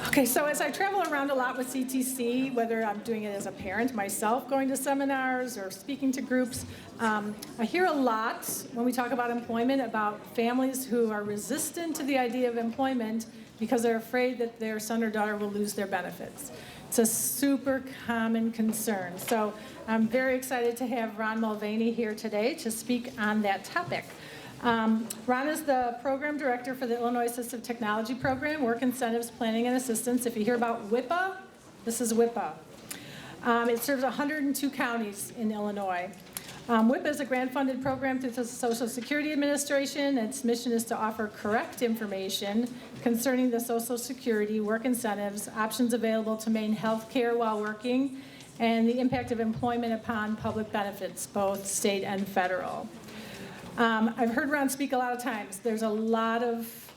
Okay, so as I travel around a lot with CTC, whether I'm doing it as a parent myself, going to seminars or speaking to groups, I hear a lot when we talk about employment about families who are resistant to the idea of employment because they're afraid that their son or daughter will lose their benefits. It's a super common concern. So I'm very excited to have Ron Mulvaney here today to speak on that topic. Ron is the program director for the Illinois Assistive Technology Program, Work Incentives, Planning and Assistance. If you hear about WIPA, this is WIPA. It serves 102 counties in Illinois. WIPA is a grant-funded program through the Social Security Administration. Its mission is to offer correct information concerning the Social Security, work incentives, options available to maintain health care while working, and the impact of employment upon public benefits, both state and federal. I've heard Ron speak a lot of times. There's a lot of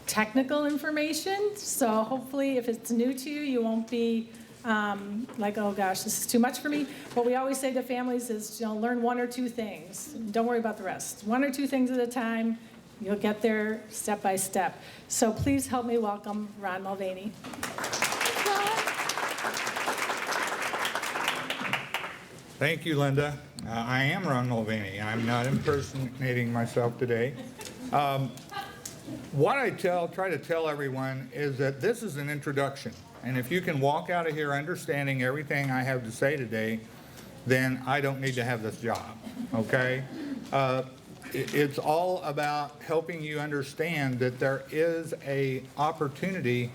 technical information, so hopefully if it's new to you, you won't be like, oh gosh, this is too much for me. What we always say to families is, learn one or two things. Don't worry about the rest. One or two things at a time. You'll get there step by step. So please help me welcome Ron Mulvaney. Thank you, Linda. I am Ron Mulvaney. I'm not impersonating myself today. What I try to tell everyone is that this is an introduction. And if you can walk out of here understanding everything I have to say today, then I don't need to have this job, okay? It's all about helping you understand that there is an opportunity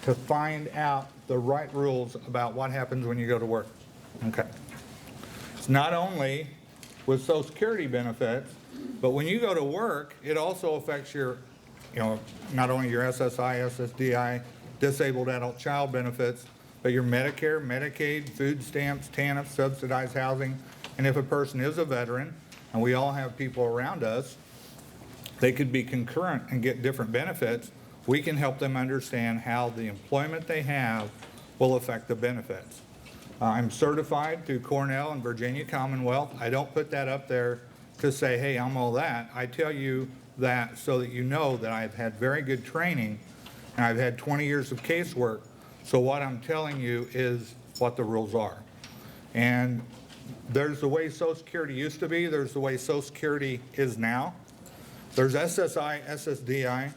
to find out the right rules about what happens when you go to work, okay? It's not only with Social Security benefits, but when you go to work, it also affects your, not only your SSI, SSDI, disabled adult child benefits, but your Medicare, Medicaid, food stamps, TANF, subsidized housing. And if a person is a veteran, and we all have people around us, they could be concurrent and get different benefits. We can help them understand how the employment they have will affect the benefits. I'm certified through Cornell and Virginia Commonwealth. I don't put that up there to say, hey, I'm all that. I tell you that so that you know that I've had very good training and I've had 20 years of casework. So what I'm telling you is what the rules are. And there's the way Social Security used to be. There's the way Social Security is now. There's SSI, SSDI,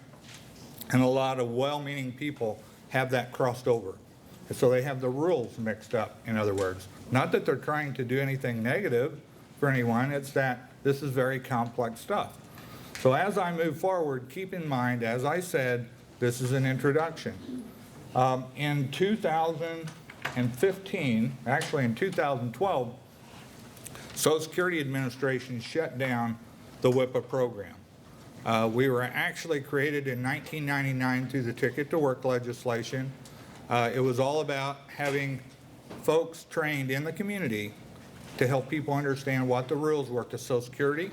and a lot of well-meaning people have that crossed over. So they have the rules mixed up, in other words. Not that they're trying to do anything negative for anyone, it's that this is very complex stuff. So as I move forward, keep in mind, as I said, this is an introduction. In 2015, actually in 2012, Social Security Administration shut down the WIPA program. We were actually created in 1999 through the Ticket to Work legislation. It was all about having folks trained in the community to help people understand what the rules were to Social Security,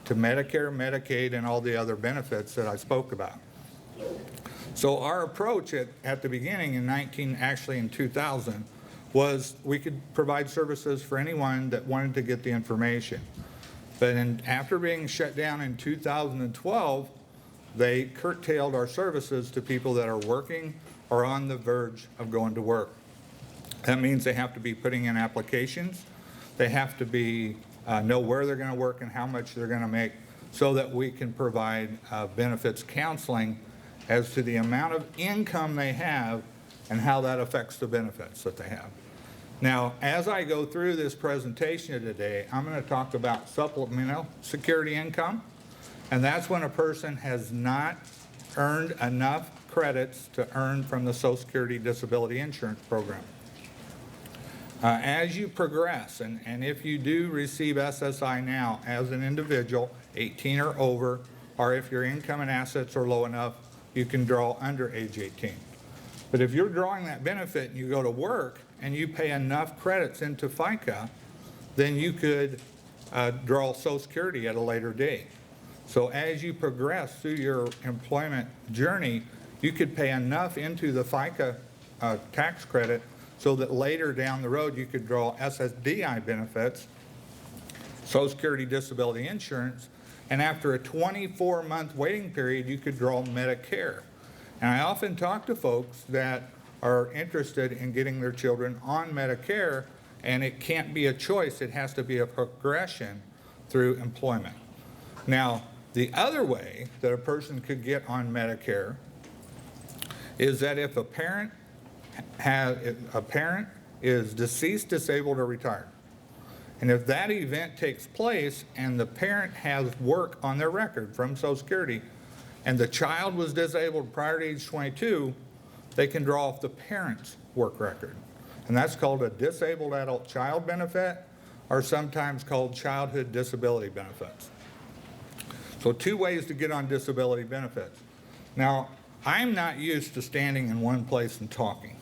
to Medicare, Medicaid, and all the other benefits that I spoke about. So our approach at the beginning in 2000 was we could provide services for anyone that wanted to get the information. But after being shut down in 2012, they curtailed our services to people that are working or on the verge of going to work. That means they have to be putting in applications. They have to be know where they're going to work and how much they're going to make so that we can provide benefits counseling as to the amount of income they have and how that affects the benefits that they have. Now, as I go through this presentation today, I'm going to talk about supplemental security income, and that's when a person has not earned enough credits to earn from the Social Security Disability Insurance Program. As you progress, and if you do receive SSI now as an individual, 18 or over, or if your income and assets are low enough, you can draw under age 18. But if you're drawing that benefit and you go to work and you pay enough credits into FICA, then you could draw Social Security at a later date. So as you progress through your employment journey, you could pay enough into the FICA tax credit so that later down the road you could draw SSDI benefits, Social Security Disability Insurance, and after a 24-month waiting period, you could draw Medicare. And I often talk to folks that are interested in getting their children on Medicare, and it can't be a choice, it has to be a progression through employment. Now, the other way that a person could get on Medicare is that if a parent is deceased, disabled, or retired, and if that event takes place and the parent has work on their record from Social Security, and the child was disabled prior to age 22, they can draw off the parent's work record. And that's called a disabled adult child benefit, or sometimes called childhood disability benefits. So 2 ways to get on disability benefits. Now, I'm not used to standing in one place and talking,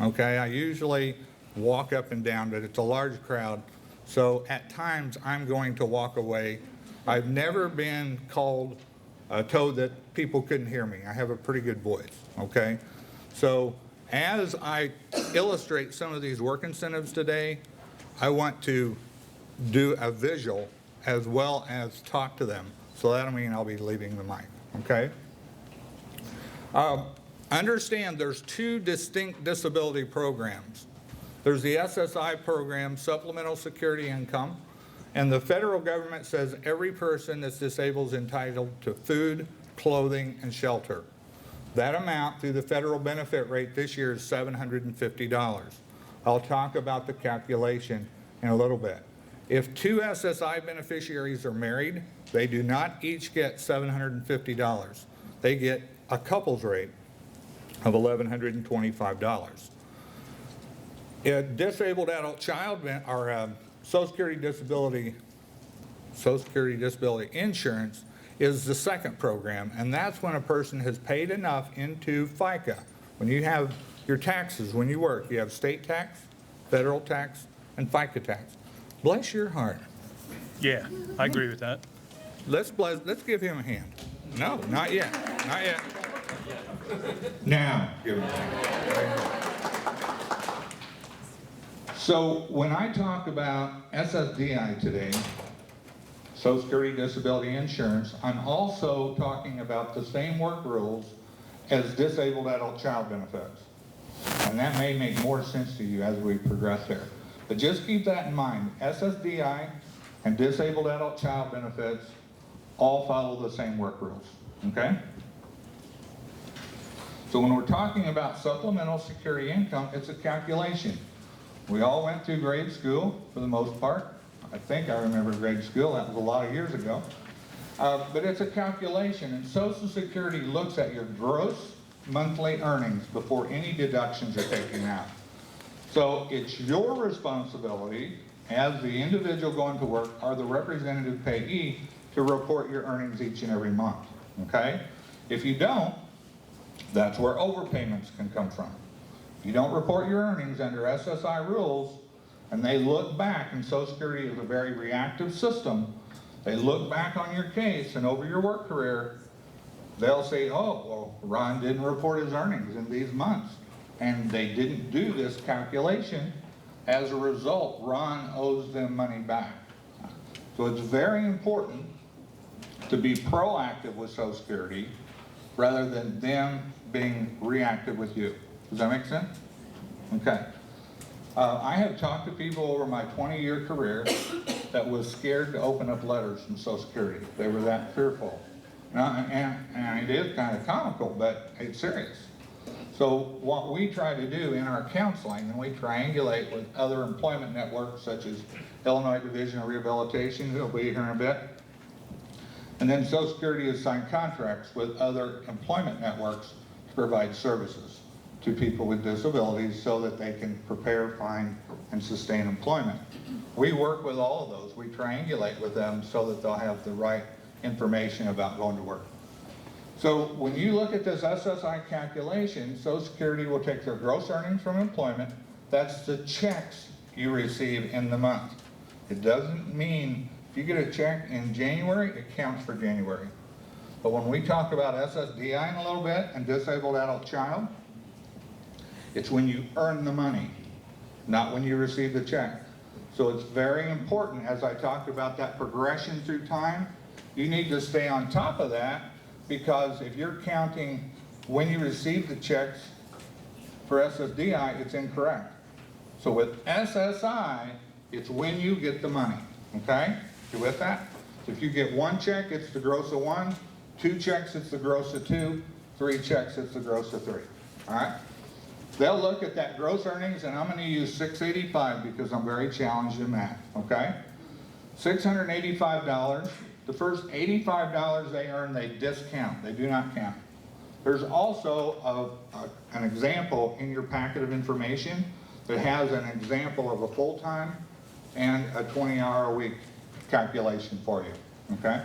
okay? I usually walk up and down, but it's a large crowd, so at times I'm going to walk away. I've never been told that people couldn't hear me. I have a pretty good voice, okay? So as I illustrate some of these work incentives today, I want to do a visual as well as talk to them. So that'll mean I'll be leaving the mic, okay? Understand there's 2 distinct disability programs. There's the SSI program, Supplemental Security Income, and the federal government says every person that's disabled is entitled to food, clothing, and shelter. That amount through the federal benefit rate this year is $750. I'll talk about the calculation in a little bit. If 2 SSI beneficiaries are married, they do not each get $750. They get a couple's rate of $1,125. A disabled adult child or Social Security disability insurance is the second program, and that's when a person has paid enough into FICA. When you have your taxes, when you work, you have state tax, federal tax, and FICA tax. Bless your heart. Yeah, I agree with that. Let's give him a hand. No, not yet, not yet. Now, give him a hand. So when I talk about SSDI today, Social Security Disability Insurance, I'm also talking about the same work rules as disabled adult child benefits. And that may make more sense to you as we progress there. But just keep that in mind. SSDI and disabled adult child benefits all follow the same work rules, okay? So when we're talking about supplemental security income, it's a calculation. We all went through grade school for the most part. I think I remember grade school, that was a lot of years ago. But it's a calculation, and Social Security looks at your gross monthly earnings before any deductions are taken out. So it's your responsibility as the individual going to work or the representative payee to report your earnings each and every month, okay? If you don't, that's where overpayments can come from. If you don't report your earnings under SSI rules, and they look back, and Social Security is a very reactive system, they look back on your case and over your work career, they'll say, oh, well, Ron didn't report his earnings in these months, and they didn't do this calculation. As a result, Ron owes them money back. So it's very important to be proactive with Social Security rather than them being reactive with you. Does that make sense? Okay. I have talked to people over my 20-year career that was scared to open up letters from Social Security. They were that fearful. And it is kind of comical, but it's serious. So what we try to do in our counseling, and we triangulate with other employment networks such as Illinois Division of Rehabilitation, who will be here in a bit, and then Social Security has signed contracts with other employment networks to provide services to people with disabilities so that they can prepare, find, and sustain employment. We work with all of those. We triangulate with them so that they'll have the right information about going to work. So when you look at this SSI calculation, Social Security will take their gross earnings from employment. That's the checks you receive in the month. It doesn't mean if you get a check in January, it counts for January. But when we talk about SSDI in a little bit and disabled adult child, it's when you earn the money, not when you receive the check. So it's very important, as I talked about that progression through time, you need to stay on top of that, because if you're counting when you receive the checks for SSDI, it's incorrect. So with SSI, it's when you get the money, okay? You with that? So if you get one check, it's the gross of 1, 2 checks, it's the gross of 2, 3 checks, it's the gross of 3, all right? They'll look at that gross earnings, and I'm going to use 685 because I'm very challenged in math, okay? $685, the first $85 they earn, they discount, they do not count. There's also an example in your packet of information that has an example of a full-time and a 20-hour-a-week calculation for you, okay?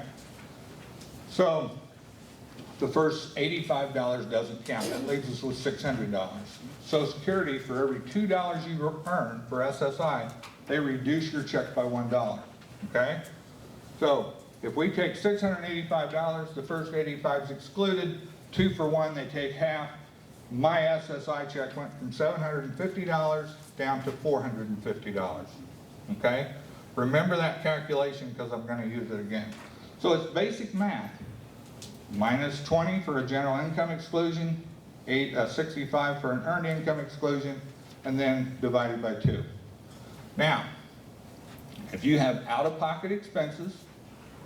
So the first $85 doesn't count. That leaves us with $600. Social Security, for every $2 you earn for SSI, they reduce your check by $1, okay? So if we take $685, the first 85 is excluded, 2 for 1, they take half. My SSI check went from $750 down to $450, okay? Remember that calculation because I'm going to use it again. So it's basic math. Minus 20 for a general income exclusion, 65 for an earned income exclusion, and then divided by 2. Now, if you have out-of-pocket expenses,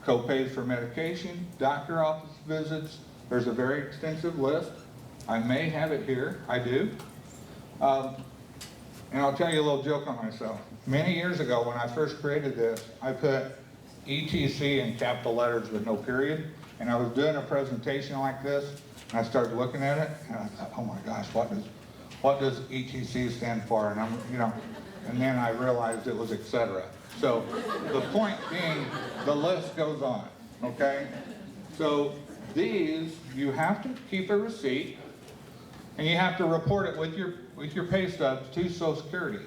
co-pays for medication, doctor office visits, there's a very extensive list. I may have it here, I do. And I'll tell you a little joke on myself. Many years ago when I first created this, I put ETC in capital letters with no period, and I was doing a presentation like this, and I started looking at it, and I thought, oh my gosh, what does ETC stand for? And and then I realized it was et cetera. So the point being, the list goes on, okay? So these, you have to keep a receipt, and you have to report it with your pay stubs to Social Security.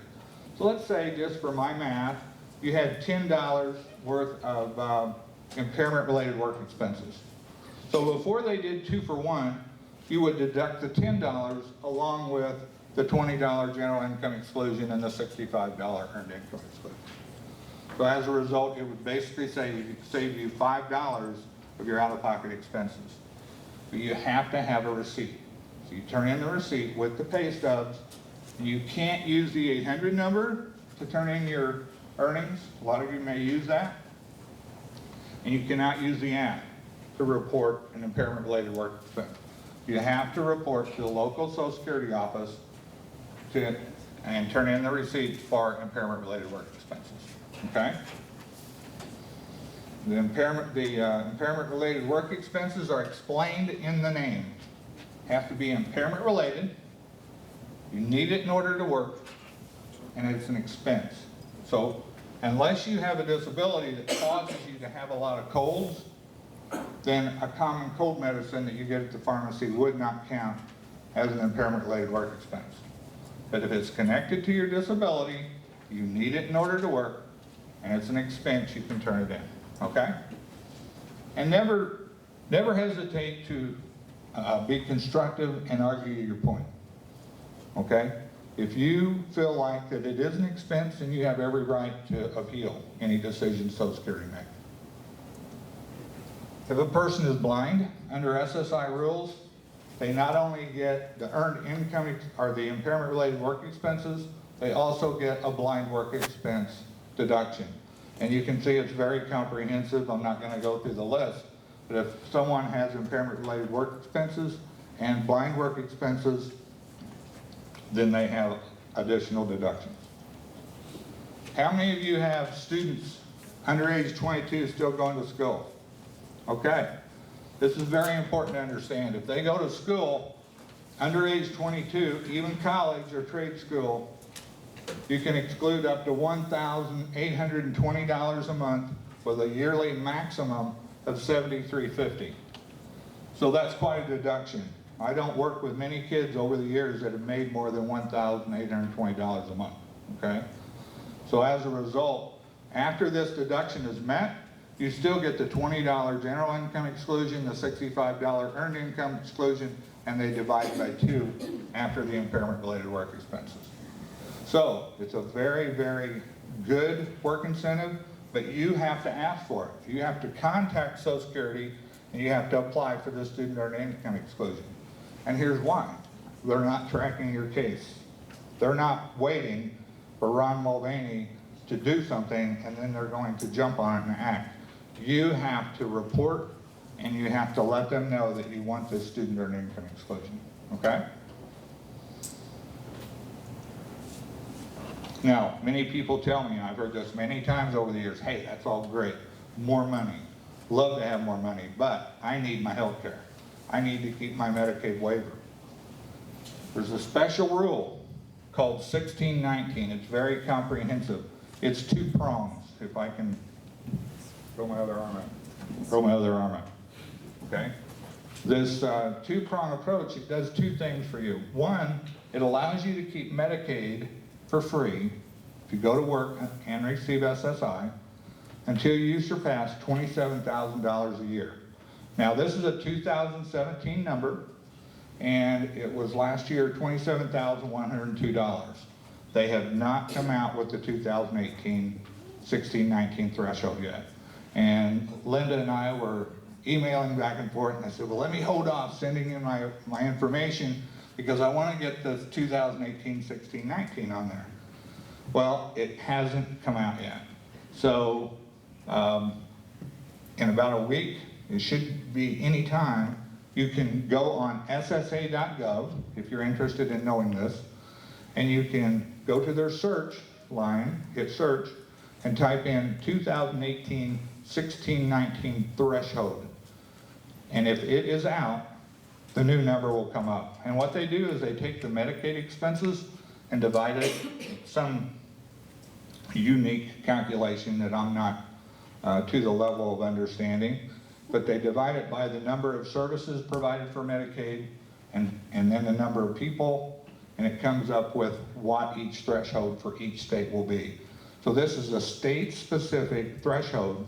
So let's say, just for my math, you had $10 worth of impairment-related work expenses. So before they did 2 for 1, you would deduct the $10 along with the $20 general income exclusion and the $65 earned income exclusion. So as a result, it would basically save you $5 of your out-of-pocket expenses. But you have to have a receipt. So you turn in the receipt with the pay stubs. You can't use the 800 number to turn in your earnings. A lot of you may use that. And you cannot use the app to report an impairment-related work expense. You have to report to the local Social Security office and turn in the receipt for impairment-related work expenses. Okay? The impairment-related work expenses are explained in the name. Have to be impairment-related. You need it in order to work, and it's an expense. So unless you have a disability that causes you to have a lot of colds, then a common cold medicine that you get at the pharmacy would not count as an impairment-related work expense. But if it's connected to your disability, you need it in order to work, and it's an expense, you can turn it in, okay? And never hesitate to be constructive and argue your point, okay? If you feel like that it is an expense, then you have every right to appeal any decision Social Security makes. If a person is blind, under SSI rules, they not only get the earned income or the impairment-related work expenses, they also get a blind work expense deduction. And you can see it's very comprehensive. I'm not going to go through the list. But if someone has impairment-related work expenses and blind work expenses, then they have additional deductions. How many of you have students under age 22 still going to school? Okay, this is very important to understand. If they go to school under age 22, even college or trade school, you can exclude up to $1,820 a month with a yearly maximum of $7,350. So that's quite a deduction. I don't work with many kids over the years that have made more than $1,820 a month, okay? So as a result, after this deduction is met, you still get the $20 general income exclusion, the $65 earned income exclusion, and they divide by 2 after the impairment-related work expenses. So it's a very, very good work incentive, but you have to ask for it. You have to contact Social Security, and you have to apply for the student earned income exclusion. And here's why. They're not tracking your case. They're not waiting for Ron Mulvaney to do something and then they're going to jump on it and act. You have to report and you have to let them know that you want this student earned income exclusion, okay? Now, many people tell me, and I've heard this many times over the years, hey, that's all great, more money, love to have more money, but I need my health care. I need to keep my Medicaid waiver. There's a special rule called 1619. It's very comprehensive. It's 2 prongs, if I can throw my other arm out. Okay? This 2-prong approach, it does 2 things for you. One, it allows you to keep Medicaid for free if you go to work and receive SSI until you surpass $27,000 a year. Now, this is a 2017 number, and it was last year $27,102. They have not come out with the 2018 1619 threshold yet. And Linda and I were emailing back and forth, and I said, well, let me hold off sending in my information because I want to get the 2018 1619 on there. Well, it hasn't come out yet. So in about a week, it should be any time, you can go on ssa.gov if you're interested in knowing this, and you can go to their search line, hit search, and type in 2018 1619 threshold. And if it is out, the new number will come up. And what they do is they take the Medicaid expenses and divide it, some unique calculation that I'm not to the level of understanding, but they divide it by the number of services provided for Medicaid and then the number of people, and it comes up with what each threshold for each state will be. So this is a state-specific threshold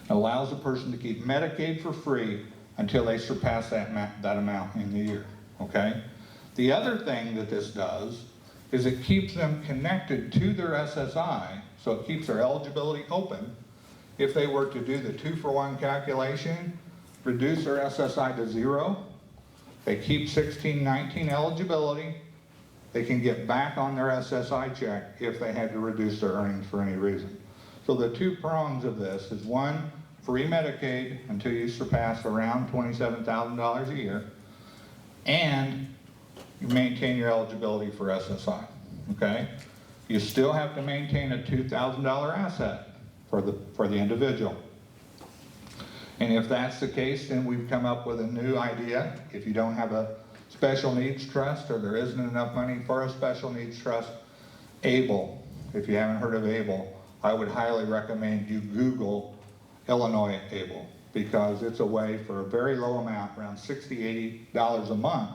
that allows a person to keep Medicaid for free until they surpass that amount in the year, okay? The other thing that this does is it keeps them connected to their SSI, so it keeps their eligibility open. If they were to do the 2-for-1 calculation, reduce their SSI to 0, they keep 1619 eligibility, they can get back on their SSI check if they had to reduce their earnings for any reason. So the 2 prongs of this is 1, free Medicaid until you surpass around $27,000 a year, and you maintain your eligibility for SSI, okay? You still have to maintain a $2,000 asset for the individual. And if that's the case, then we've come up with a new idea. If you don't have a special needs trust or there isn't enough money for a special needs trust, ABLE. If you haven't heard of ABLE, I would highly recommend you Google Illinois ABLE, because it's a way for a very low amount, around $60, $80 a month,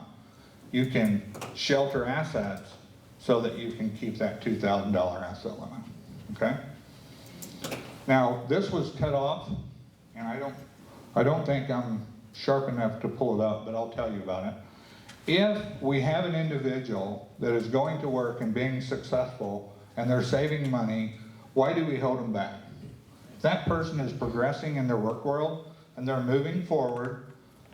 you can shelter assets so that you can keep that $2,000 asset limit, okay? Now, this was cut off, and I don't think I'm sharp enough to pull it up, but I'll tell you about it. If we have an individual that is going to work and being successful and they're saving money, why do we hold them back? If that person is progressing in their work world and they're moving forward,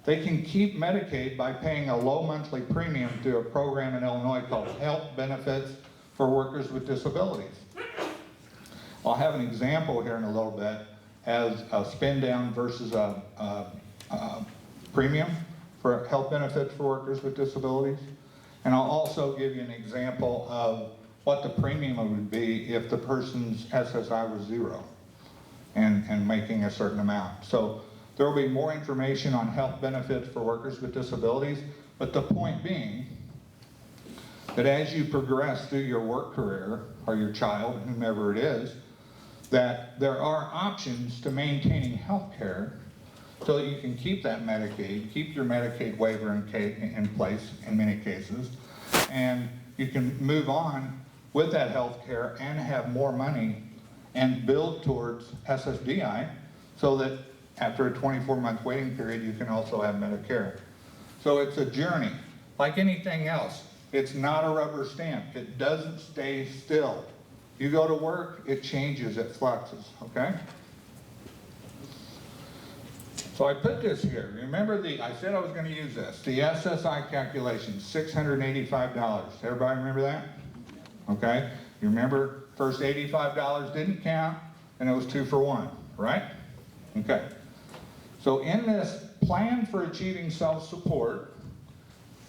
they can keep Medicaid by paying a low monthly premium through a program in Illinois called Health Benefits for Workers with Disabilities. I'll have an example here in a little bit as a spend down versus a premium for health benefits for workers with disabilities. And I'll also give you an example of what the premium would be if the person's SSI was 0 and making a certain amount. So there will be more information on health benefits for workers with disabilities, but the point being that as you progress through your work career, or your child, whomever it is, that there are options to maintaining health care so that you can keep that Medicaid, keep your Medicaid waiver in place in many cases, and you can move on with that health care and have more money and build towards SSDI so that after a 24-month waiting period, you can also have Medicare. So it's a journey. Like anything else, it's not a rubber stamp. It doesn't stay still. You go to work, it changes, it fluxes, okay? So I put this here. Remember I said I was going to use this. The SSI calculation, $685. Everybody remember that? Okay. You remember first $85 didn't count and it was 2 for 1, right? Okay. So in this plan for achieving self-support,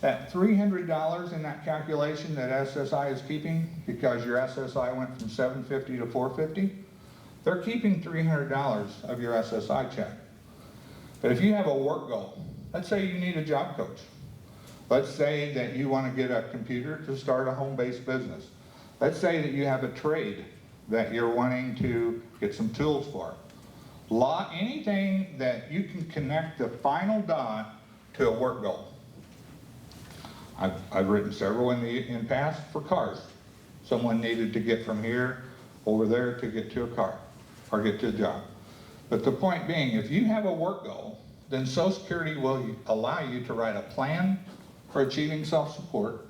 that $300 in that calculation that SSI is keeping, because your SSI went from $750 to $450, they're keeping $300 of your SSI check. But if you have a work goal, let's say you need a job coach. Let's say that you want to get a computer to start a home-based business. Let's say that you have a trade that you're wanting to get some tools for. Anything that you can connect the final dot to a work goal. I've written several in past for cars. Someone needed to get from here over there to get to a car or get to a job. But the point being, if you have a work goal, then Social Security will allow you to write a plan for achieving self-support,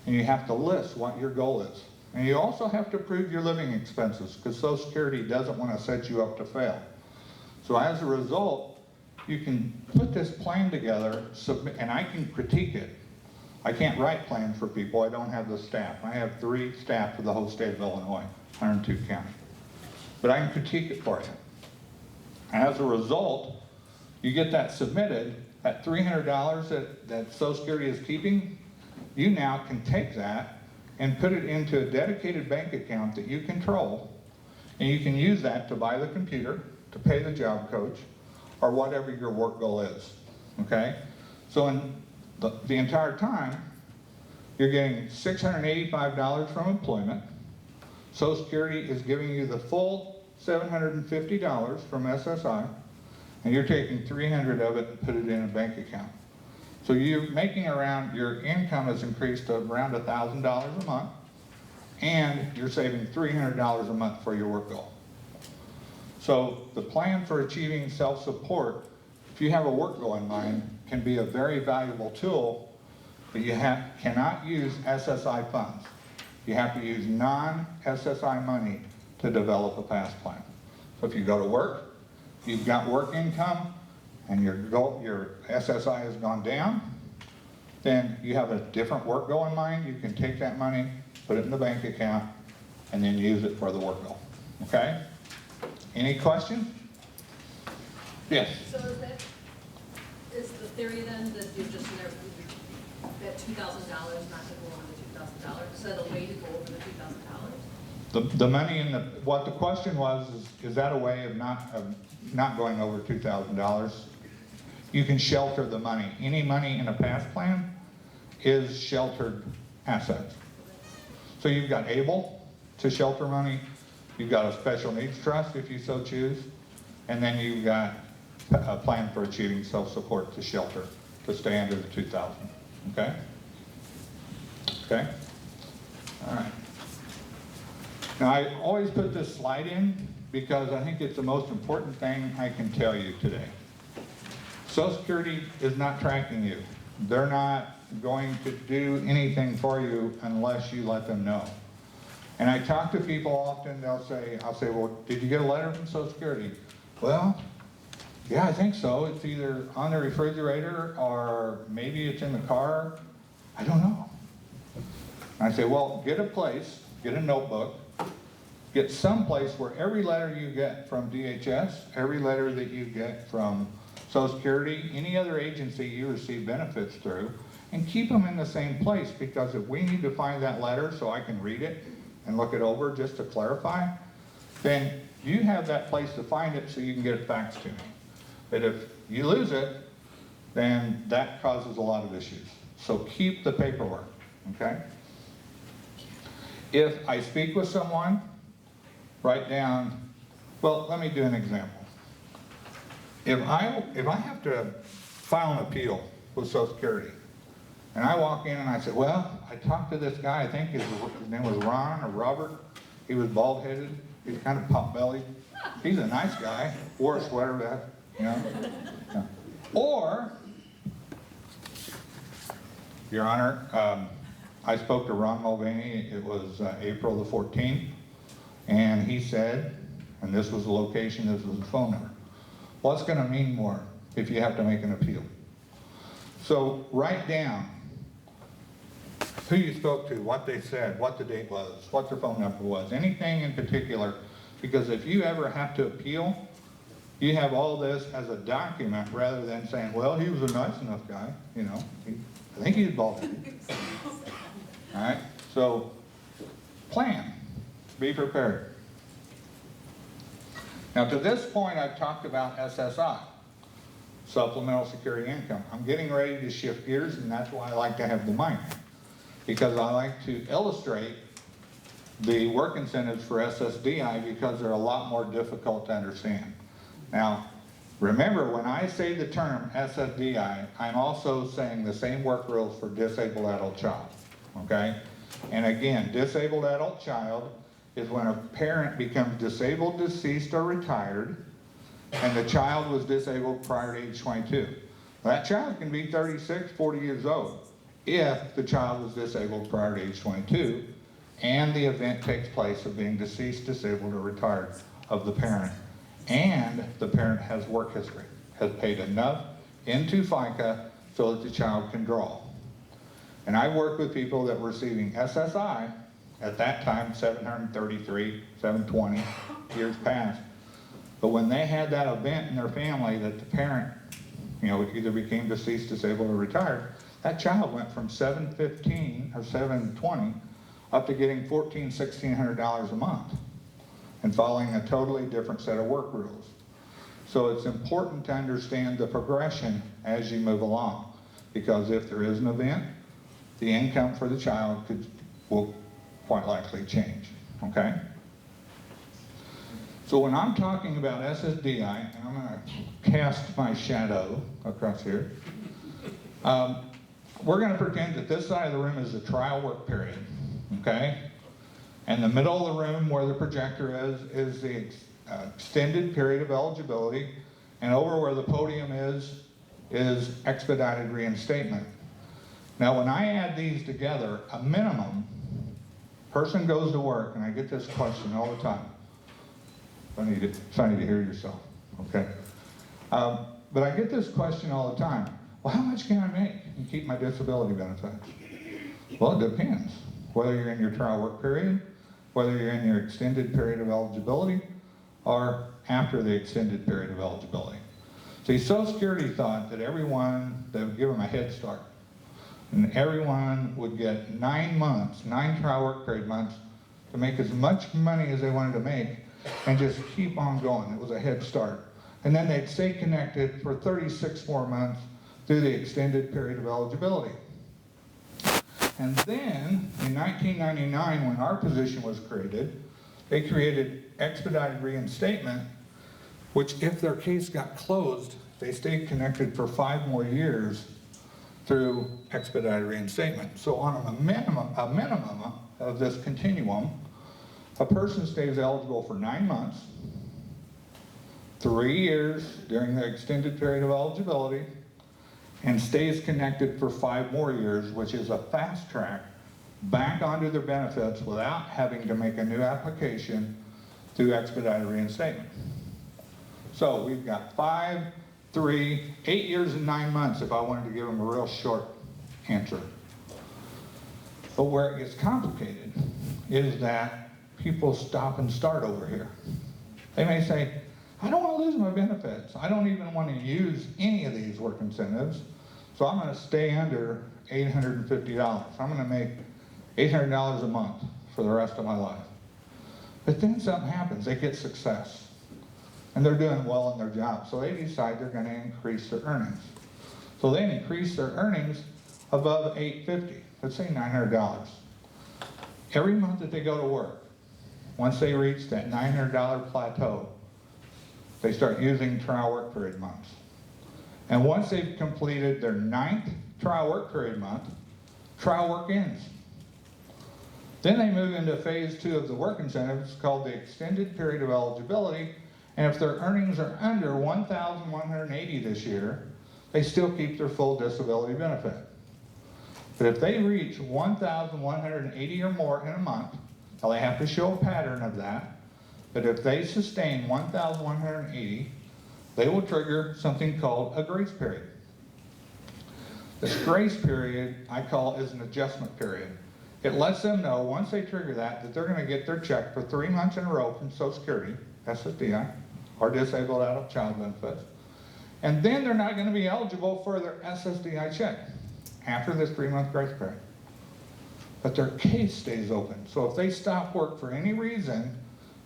and you have to list what your goal is. And you also have to prove your living expenses, because Social Security doesn't want to set you up to fail. So as a result, you can put this plan together, submit, and I can critique it. I can't write plans for people. I don't have the staff. I have 3 staff for the whole state of Illinois, 102 counties. But I can critique it for you. As a result, you get that submitted, that $300 that Social Security is keeping, you now can take that and put it into a dedicated bank account that you control, and you can use that to buy the computer, to pay the job coach, or whatever your work goal is, okay? So in the entire time, you're getting $685 from employment. Social Security is giving you the full $750 from SSI, and you're taking $300 of it and put it in a bank account. So you're making your income has increased to around $1,000 a month, and you're saving $300 a month for your work goal. So the plan for achieving self-support, if you have a work goal in mind, can be a very valuable tool, but you cannot use SSI funds. You have to use non-SSI money to develop a past plan. So if you go to work, you've got work income, and your SSI has gone down, then you have a different work goal in mind. You can take that money, put it in the bank account, and then use it for the work goal. Okay? Any questions? Yes? So is the theory then that you're just never, that $2,000 not to go on the $2,000? Is that a way to go over the $2,000? The money in what the question was is that a way of not going over $2,000? You can shelter the money. Any money in a past plan is sheltered assets. So you've got ABLE to shelter money, you've got a special needs trust if you so choose, and then you've got a plan for achieving self-support to shelter, to stay under the $2,000, okay? Okay? All right. Now I always put this slide in because I think it's the most important thing I can tell you today. Social Security is not tracking you. They're not going to do anything for you unless you let them know. And I talk to people often, I'll say, well, did you get a letter from Social Security? Well, yeah, I think so. It's either on the refrigerator or maybe it's in the car. I don't know. And I say, well, get a place, get a notebook, get some place where every letter you get from DHS, every letter that you get from Social Security, any other agency you receive benefits through, and keep them in the same place, because if we need to find that letter so I can read it and look it over just to clarify, then you have that place to find it so you can get it faxed to me. But if you lose it, then that causes a lot of issues. So keep the paperwork, okay? If I speak with someone, write down, well, let me do an example. If I have to file an appeal with Social Security, and I walk in and I say, well, I talked to this guy, I think his name was Ron or Robert. He was bald-headed, he was kind of pot-bellied. He's a nice guy, wore a sweater vest, you know. Yeah. Or, Your Honor, I spoke to Ron Mulvaney, it was April the 14th, and he said, and this was the location, this was the phone number, Well, it's gonna mean more if you have to make an appeal. So write down who you spoke to, what they said, what the date was, what their phone number was, anything in particular, because if you ever have to appeal, you have all this as a document rather than saying, well, he was a nice enough guy, you know, I think he's bald. All right, so plan, be prepared. Now to this point, I've talked about SSI, Supplemental Security Income. I'm getting ready to shift gears, and that's why I like to have the mic, because I like to illustrate the work incentives for SSDI because they're a lot more difficult to understand. Now, remember, when I say the term SSDI, I'm also saying the same work rules for disabled adult child, okay? And again, disabled adult child is when a parent becomes disabled, deceased, or retired, and the child was disabled prior to age 22. That child can be 36, 40 years old if the child was disabled prior to age 22, and the event takes place of being deceased, disabled, or retired of the parent, and the parent has work history, has paid enough into FICA so that the child can draw. And I worked with people that were receiving SSI, at that time 733, 720 years past. But when they had that event in their family that the parent, you know, either became deceased, disabled, or retired, that child went from 715 or 720 up to getting $1,400, $1,600 a month and following a totally different set of work rules. So it's important to understand the progression as you move along, because if there is an event, the income for the child will quite likely change, okay? So when I'm talking about SSDI, and I'm gonna cast my shadow across here, we're gonna pretend that this side of the room is the trial work period, okay? And the middle of the room where the projector is the extended period of eligibility, and over where the podium is expedited reinstatement. Now when I add these together, a minimum, person goes to work, and I get this question all the time. Funny to hear yourself, okay? But I get this question all the time. Well, how much can I make and keep my disability benefits? Well, it depends. Whether you're in your trial work period, whether you're in your extended period of eligibility, or after the extended period of eligibility. See, Social Security thought that everyone, they would give them a head start. And everyone would get 9 months, 9 trial work period months, to make as much money as they wanted to make and just keep on going. It was a head start. And then they'd stay connected for 36 more months through the extended period of eligibility. And then, in 1999, when our position was created, they created expedited reinstatement, which if their case got closed, they stayed connected for 5 more years through expedited reinstatement. So on a minimum of this continuum, a person stays eligible for 9 months, 3 years during the extended period of eligibility, and stays connected for 5 more years, which is a fast track back onto their benefits without having to make a new application through expedited reinstatement. So we've got 5, 3, 8 years and 9 months if I wanted to give them a real short answer. But where it gets complicated is that people stop and start over here. They may say, I don't want to lose my benefits. I don't even want to use any of these work incentives, so I'm going to stay under $850. I'm going to make $800 a month for the rest of my life. But then something happens. They get success, and they're doing well in their job, so they decide they're going to increase their earnings. So they increase their earnings above $850, let's say $900. Every month that they go to work, once they reach that $900 plateau, they start using trial work period months. And once they've completed their 9th trial work period month, trial work ends. Then they move into phase 2 of the work incentives called the extended period of eligibility, and if their earnings are under $1,180 this year, they still keep their full disability benefit. But if they reach $1,180 or more in a month, now they have to show a pattern of that, but if they sustain $1,180, they will trigger something called a grace period. This grace period, I call, is an adjustment period. It lets them know, once they trigger that they're going to get their check for 3 months in a row from Social Security, SSDI, or disabled adult child benefits. And then they're not going to be eligible for their SSDI check after this 3-month grace period. But their case stays open. So if they stop work for any reason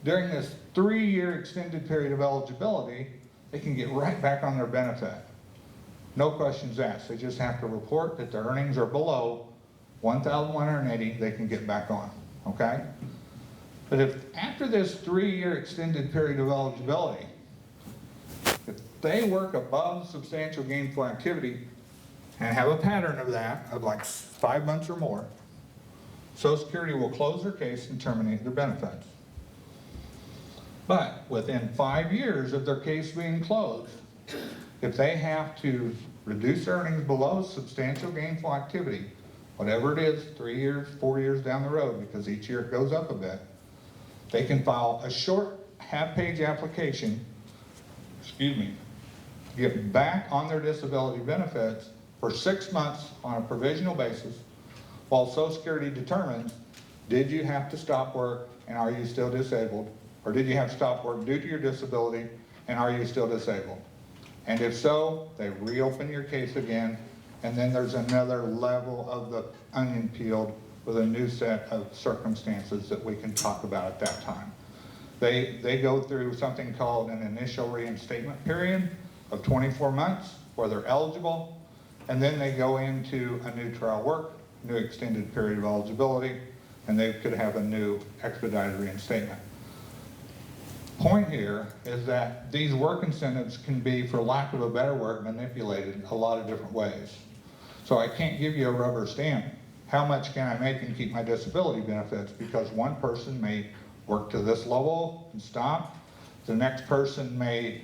during this 3-year extended period of eligibility, they can get right back on their benefit. No questions asked. They just have to report that their earnings are below $1,180, they can get back on, okay? But if after this 3-year extended period of eligibility, if they work above substantial gainful activity and have a pattern of that, of like 5 months or more, Social Security will close their case and terminate their benefits. But within 5 years of their case being closed, if they have to reduce earnings below substantial gainful activity, whatever it is, 3 years, 4 years down the road, because each year it goes up a bit, they can file a short half-page application, get back on their disability benefits for 6 months on a provisional basis while Social Security determines, did you have to stop work and are you still disabled? Or did you have to stop work due to your disability and are you still disabled? And if so, they reopen your case again, and then there's another level of the onion peeled with a new set of circumstances that we can talk about at that time. They go through something called an initial reinstatement period of 24 months where they're eligible, and then they go into a new trial work, new extended period of eligibility, and they could have a new expedited reinstatement. Point here is that these work incentives can be, for lack of a better word, manipulated a lot of different ways. So I can't give you a rubber stamp. How much can I make and keep my disability benefits? Because one person may work to this level and stop. The next person may,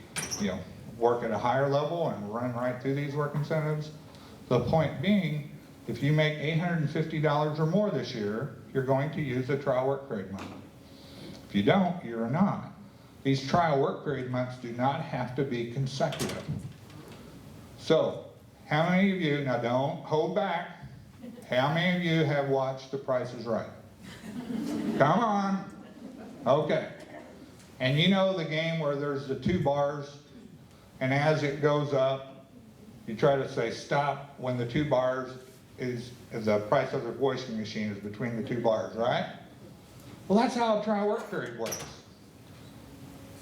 work at a higher level and run right through these work incentives. The point being, if you make $850 or more this year, you're going to use the trial work period month. If you don't, you're not. These trial work period months do not have to be consecutive. So, how many of you, now don't hold back, how many of you have watched The Price is Right? Come on. Okay. And you know the game where there's the 2 bars, and as it goes up, you try to say stop when the 2 bars is the price of the washing machine is between the 2 bars, right? Well, that's how a trial work period works.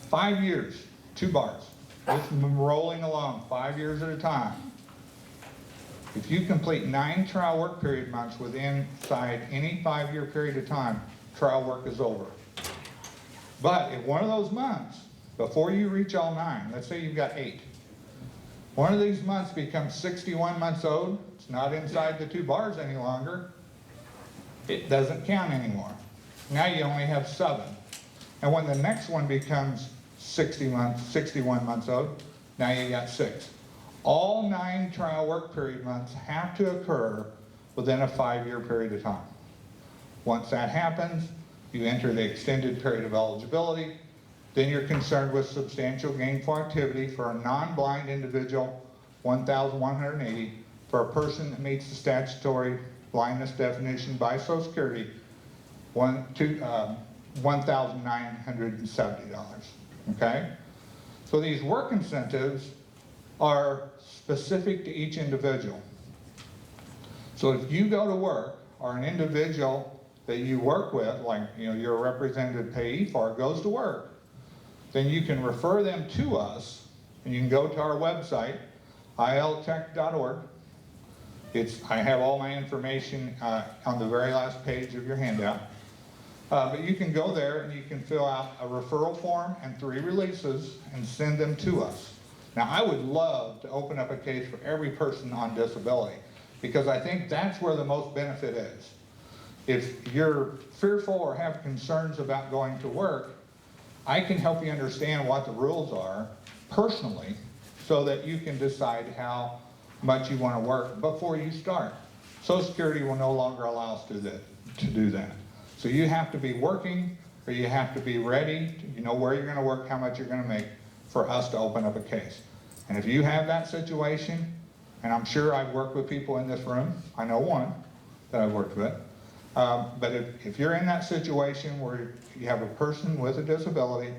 5 years, 2 bars. It's rolling along 5 years at a time. If you complete 9 trial work period months within inside any 5-year period of time, trial work is over. But if one of those months, before you reach all 9, let's say you've got 8, one of these months becomes 61 months old, it's not inside the 2 bars any longer, it doesn't count anymore. Now you only have 7. And when the next one becomes 61 months old, now you got 6. All 9 trial work period months have to occur within a 5-year period of time. Once that happens, you enter the extended period of eligibility. Then you're concerned with substantial gainful activity for a non-blind individual, 1,180. For a person that meets the statutory blindness definition by Social Security, $1,970, okay? So these work incentives are specific to each individual. So if you go to work, or an individual that you work with, like you're a representative payee for, goes to work, then you can refer them to us, and you can go to our website, iltech.org. I have all my information on the very last page of your handout. But you can go there and you can fill out a referral form and 3 releases and send them to us. Now, I would love to open up a case for every person on disability, because I think that's where the most benefit is. If you're fearful or have concerns about going to work, I can help you understand what the rules are personally so that you can decide how much you want to work before you start. Social Security will no longer allow us to do that. So you have to be working, or you have to be ready, you know where you're going to work, how much you're going to make, for us to open up a case. And if you have that situation, and I'm sure I've worked with people in this room, I know one that I've worked with, but if you're in that situation where you have a person with a disability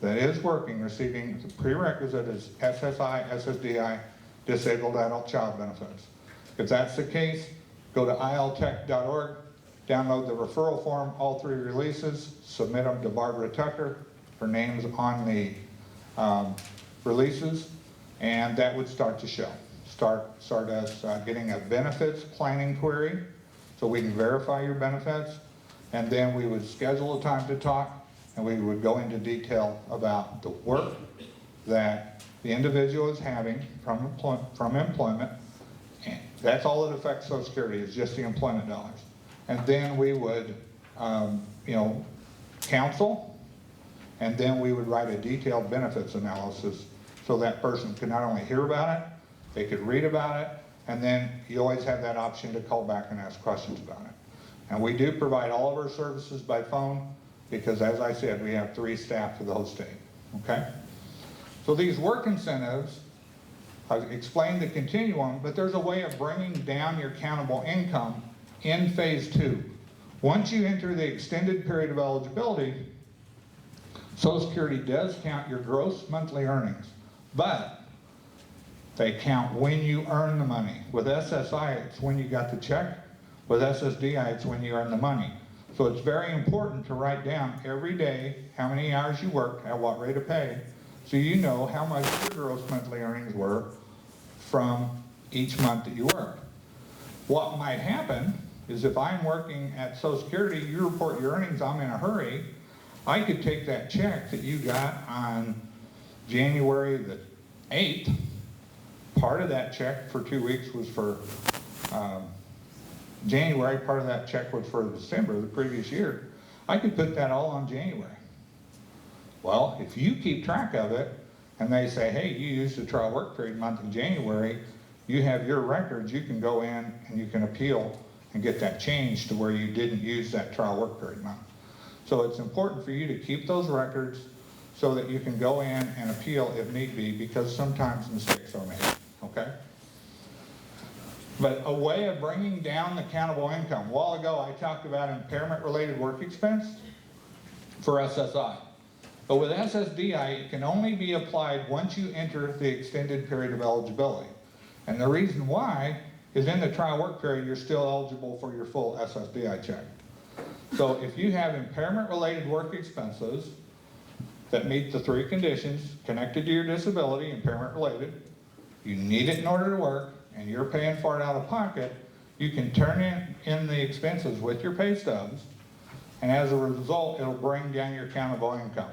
that is working, receiving the prerequisite is SSI, SSDI, Disabled Adult Child Benefits. If that's the case, go to iltech.org, download the referral form, all 3 releases, submit them to Barbara Tucker, her name's on the releases, and that would start to show. Start us getting a benefits planning query so we can verify your benefits, and then we would schedule a time to talk, and we would go into detail about the work that the individual is having from employment. And that's all that affects Social Security, is just the employment dollars. And then we would, counsel, and then we would write a detailed benefits analysis so that person could not only hear about it, they could read about it, and then you always have that option to call back and ask questions about it. And we do provide all of our services by phone because, as I said, we have 3 staff for the whole state, okay? So these work incentives, I've explained the continuum, but there's a way of bringing down your countable income in phase 2. Once you enter the extended period of eligibility, Social Security does count your gross monthly earnings, but they count when you earn the money. With SSI, it's when you got the check. With SSDI, it's when you earn the money. So it's very important to write down every day how many hours you worked, at what rate of pay, so you know how much your gross monthly earnings were from each month that you worked. What might happen is if I'm working at Social Security, you report your earnings, I'm in a hurry, I could take that check that you got on January the 8th, part of that check for 2 weeks was for January, part of that check was for December, the previous year. I could put that all on January. Well, if you keep track of it, and they say, hey, you used the trial work period month in January, you have your records, you can go in and you can appeal and get that changed to where you didn't use that trial work period month. So it's important for you to keep those records so that you can go in and appeal if need be, because sometimes mistakes are made, okay? But a way of bringing down the countable income. A while ago, I talked about impairment-related work expense for SSI. But with SSDI, it can only be applied once you enter the extended period of eligibility. And the reason why is in the trial work period, you're still eligible for your full SSDI check. So if you have impairment-related work expenses that meet the 3 conditions connected to your disability, impairment-related, you need it in order to work, and you're paying for it out of pocket, you can turn in the expenses with your pay stubs, and as a result, it'll bring down your countable income.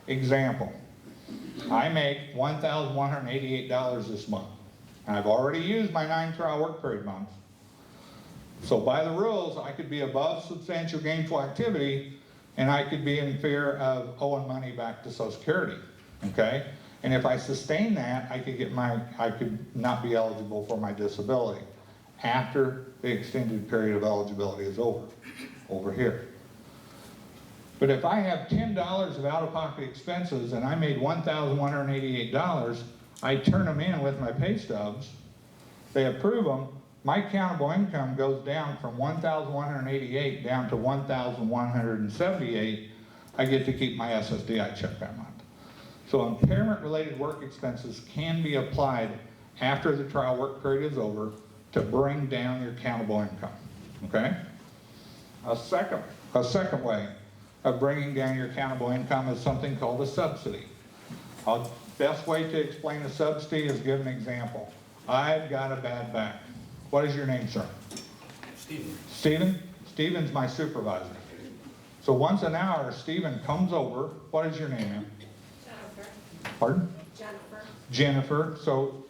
Example, I make $1,188 this month. And I've already used my 9 trial work period months. So by the rules, I could be above substantial gainful activity, and I could be in fear of owing money back to Social Security, okay? And if I sustain that, I could not be eligible for my disability after the extended period of eligibility is over here. But if I have $10 of out-of-pocket expenses and I made $1,188, I turn them in with my pay stubs, they approve them, my countable income goes down from $1,188 down to $1,178. I get to keep my SSDI check that month. So impairment-related work expenses can be applied after the trial work period is over to bring down your countable income, okay? A second way of bringing down your countable income is something called a subsidy. The best way to explain a subsidy is give an example. I've got a bad back. What is your name, sir? Stephen. Stephen? Stephen's my supervisor. So once an hour, Stephen comes over. What is your name, ma'am? Jennifer. Pardon? Jennifer. Jennifer. So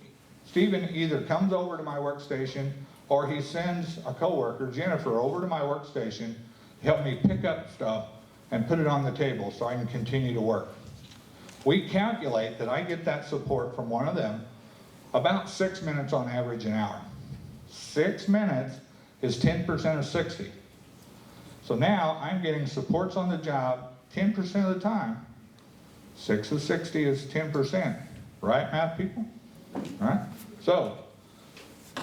Stephen either comes over to my workstation or he sends a coworker, Jennifer, over to my workstation to help me pick up stuff and put it on the table so I can continue to work. We calculate that I get that support from one of them about 6 minutes on average an hour. 6 minutes is 10% of 60. So now I'm getting supports on the job 10% of the time 6 of 60 is 10%, right, math people? Right? So,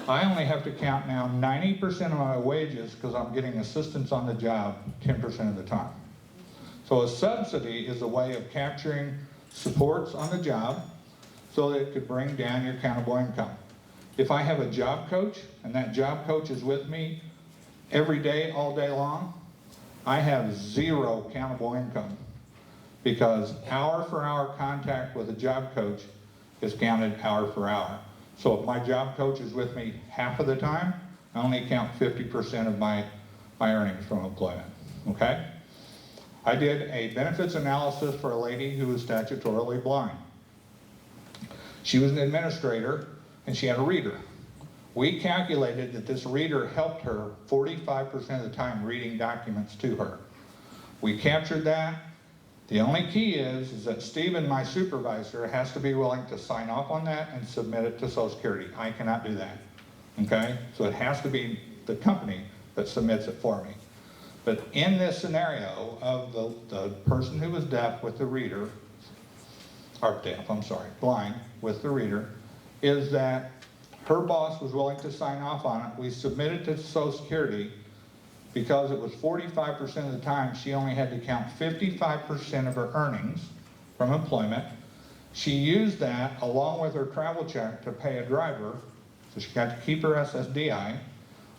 I only have to count now 90% of my wages because I'm getting assistance on the job 10% of the time. So a subsidy is a way of capturing supports on the job so that it could bring down your countable income. If I have a job coach and that job coach is with me every day, all day long, I have zero countable income because hour for hour contact with a job coach is counted hour for hour. So if my job coach is with me half of the time, I only count 50% of my earnings from employment, okay? I did a benefits analysis for a lady who was statutorily blind. She was an administrator and she had a reader. We calculated that this reader helped her 45% of the time reading documents to her. We captured that. The only key is that Stephen, my supervisor, has to be willing to sign off on that and submit it to Social Security. I cannot do that, okay? So it has to be the company that submits it for me. But in this scenario of the person who was deaf with the reader, or deaf, I'm sorry, blind with the reader, is that her boss was willing to sign off on it. We submitted to Social Security. Because it was 45% of the time, she only had to count 55% of her earnings from employment. She used that along with her travel check to pay a driver, so she got to keep her SSDI,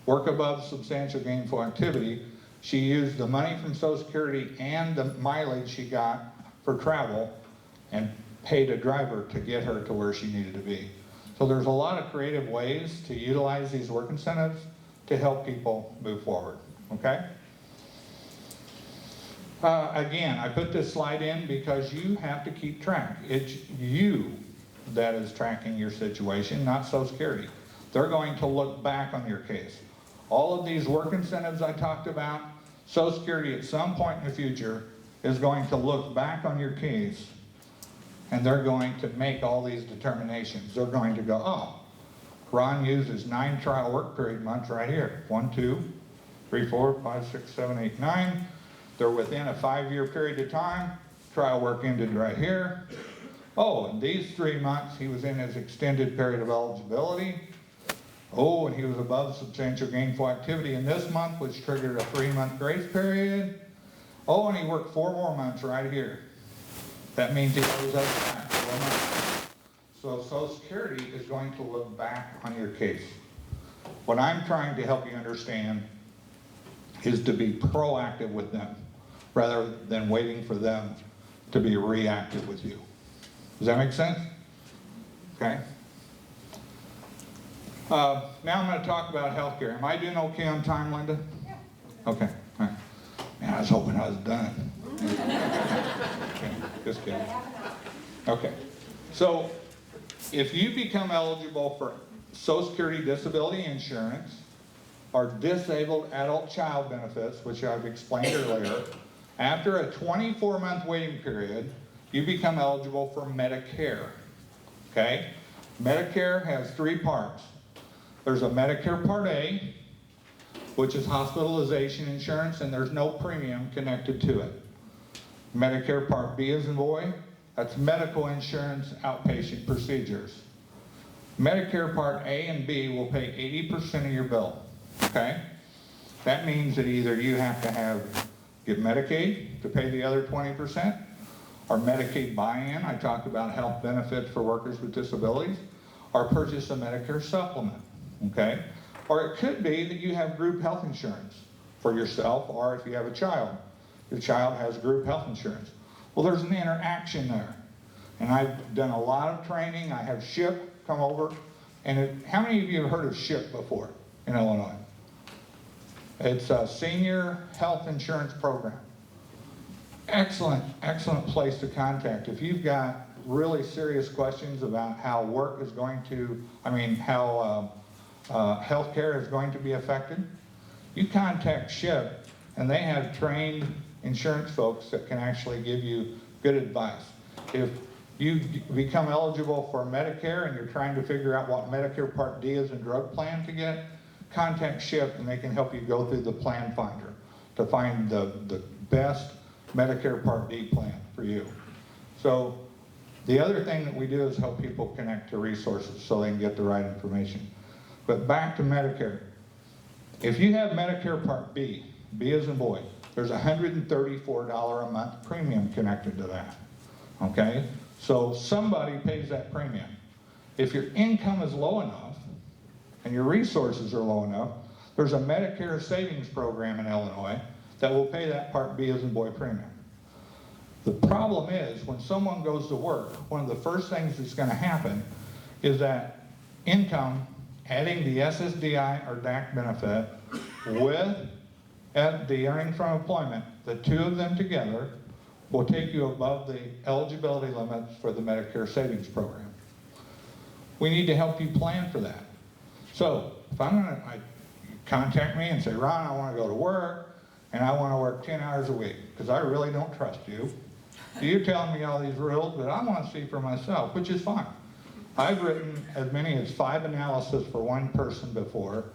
work above substantial gainful activity. She used the money from Social Security and the mileage she got for travel and paid a driver to get her to where she needed to be. So there's a lot of creative ways to utilize these work incentives to help people move forward. Okay? Again, I put this slide in because you have to keep track. It's you that is tracking your situation, not Social Security. They're going to look back on your case. All of these work incentives I talked about, Social Security at some point in the future is going to look back on your case and they're going to make all these determinations. They're going to go, oh, Ron uses 9 trial work period months right here. 1, 2, 3, 4, 5, 6, 7, 8, 9. They're within a 5-year period of time. Trial work ended right here. Oh, and these 3 months, he was in his extended period of eligibility. Oh, and he was above substantial gainful activity in this month, which triggered a 3-month grace period. Oh, and he worked 4 more months right here. That means he owes us back 4 months. So Social Security is going to look back on your case. What I'm trying to help you understand is to be proactive with them rather than waiting for them to be reactive with you. Does that make sense? Okay. Now I'm going to talk about healthcare. Am I doing okay on time, Linda? Yeah. Okay. All right. Man, I was hoping I was done. Okay. Just kidding. Okay. So if you become eligible for Social Security disability insurance or disabled adult child benefits, which I've explained earlier, after a 24-month waiting period, you become eligible for Medicare. Okay? Medicare has 3 parts. There's a Medicare Part A, which is hospitalization insurance, and there's no premium connected to it. Medicare Part B as in boy, that's medical insurance outpatient procedures. Medicare Part A and B will pay 80% of your bill, okay? That means that either you have to get Medicaid to pay the other 20%, or Medicaid buy-in, I talked about health benefits for workers with disabilities, or purchase a Medicare supplement, okay? Or it could be that you have group health insurance for yourself, or if you have a child, your child has group health insurance. Well, there's an interaction there. And I've done a lot of training. I have SHIP come over. And how many of you have heard of SHIP before in Illinois? It's a senior health insurance program. Excellent, excellent place to contact. If you've got really serious questions about how work is going to, how healthcare is going to be affected, you contact SHIP, and they have trained insurance folks that can actually give you good advice. If you become eligible for Medicare and you're trying to figure out what Medicare Part D is and drug plan to get, contact SHIP and they can help you go through the plan finder to find the best Medicare Part D plan for you. So the other thing that we do is help people connect to resources so they can get the right information. But back to Medicare. If you have Medicare Part B, B as in boy, there's a $134 a month premium connected to that, okay? So somebody pays that premium. If your income is low enough and your resources are low enough, there's a Medicare savings program in Illinois that will pay that Part B as in boy premium. The problem is when someone goes to work, one of the first things that's going to happen is that income, adding the SSDI or DAC benefit with the earnings from employment, the two of them together will take you above the eligibility limits for the Medicare savings program. We need to help you plan for that. So if contact me and say, Ron, I want to go to work and I want to work 10 hours a week because I really don't trust you. You're telling me all these rules, but I want to see for myself, which is fine. I've written as many as 5 analysis for one person before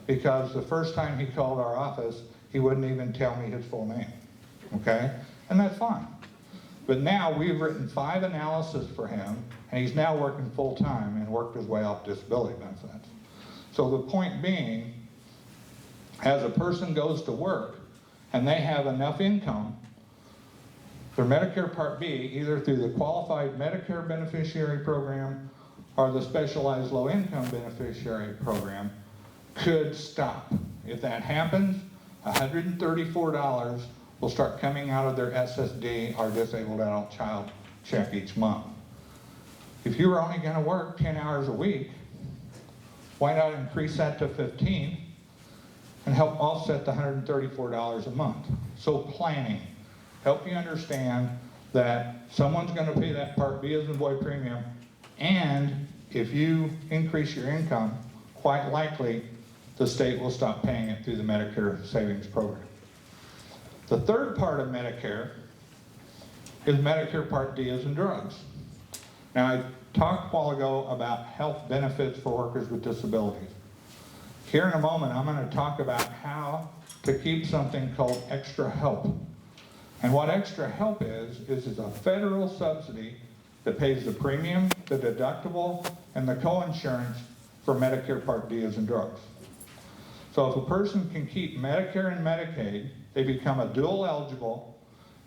because the first time he called our office, he wouldn't even tell me his full name, okay? And that's fine. But now we've written 5 analysis for him, and he's now working full-time and worked his way off disability benefits. So the point being, as a person goes to work and they have enough income, their Medicare Part B, either through the Qualified Medicare Beneficiary Program or the Specialized Low Income Beneficiary Program, could stop. If that happens, $134 will start coming out of their SSD or disabled adult child check each month. If you were only going to work 10 hours a week, why not increase that to 15 and help offset the $134 a month? So planning, help you understand that someone's going to pay that Part B as in boy premium, and if you increase your income, quite likely the state will stop paying it through the Medicare savings program. The third part of Medicare is Medicare Part D as in drugs. Now, I talked a while ago about health benefits for workers with disabilities. Here in a moment, I'm going to talk about how to keep something called extra help. And what extra help is a federal subsidy that pays the premium, the deductible, and the co-insurance for Medicare Part D as in drugs. So if a person can keep Medicare and Medicaid, they become a dual eligible,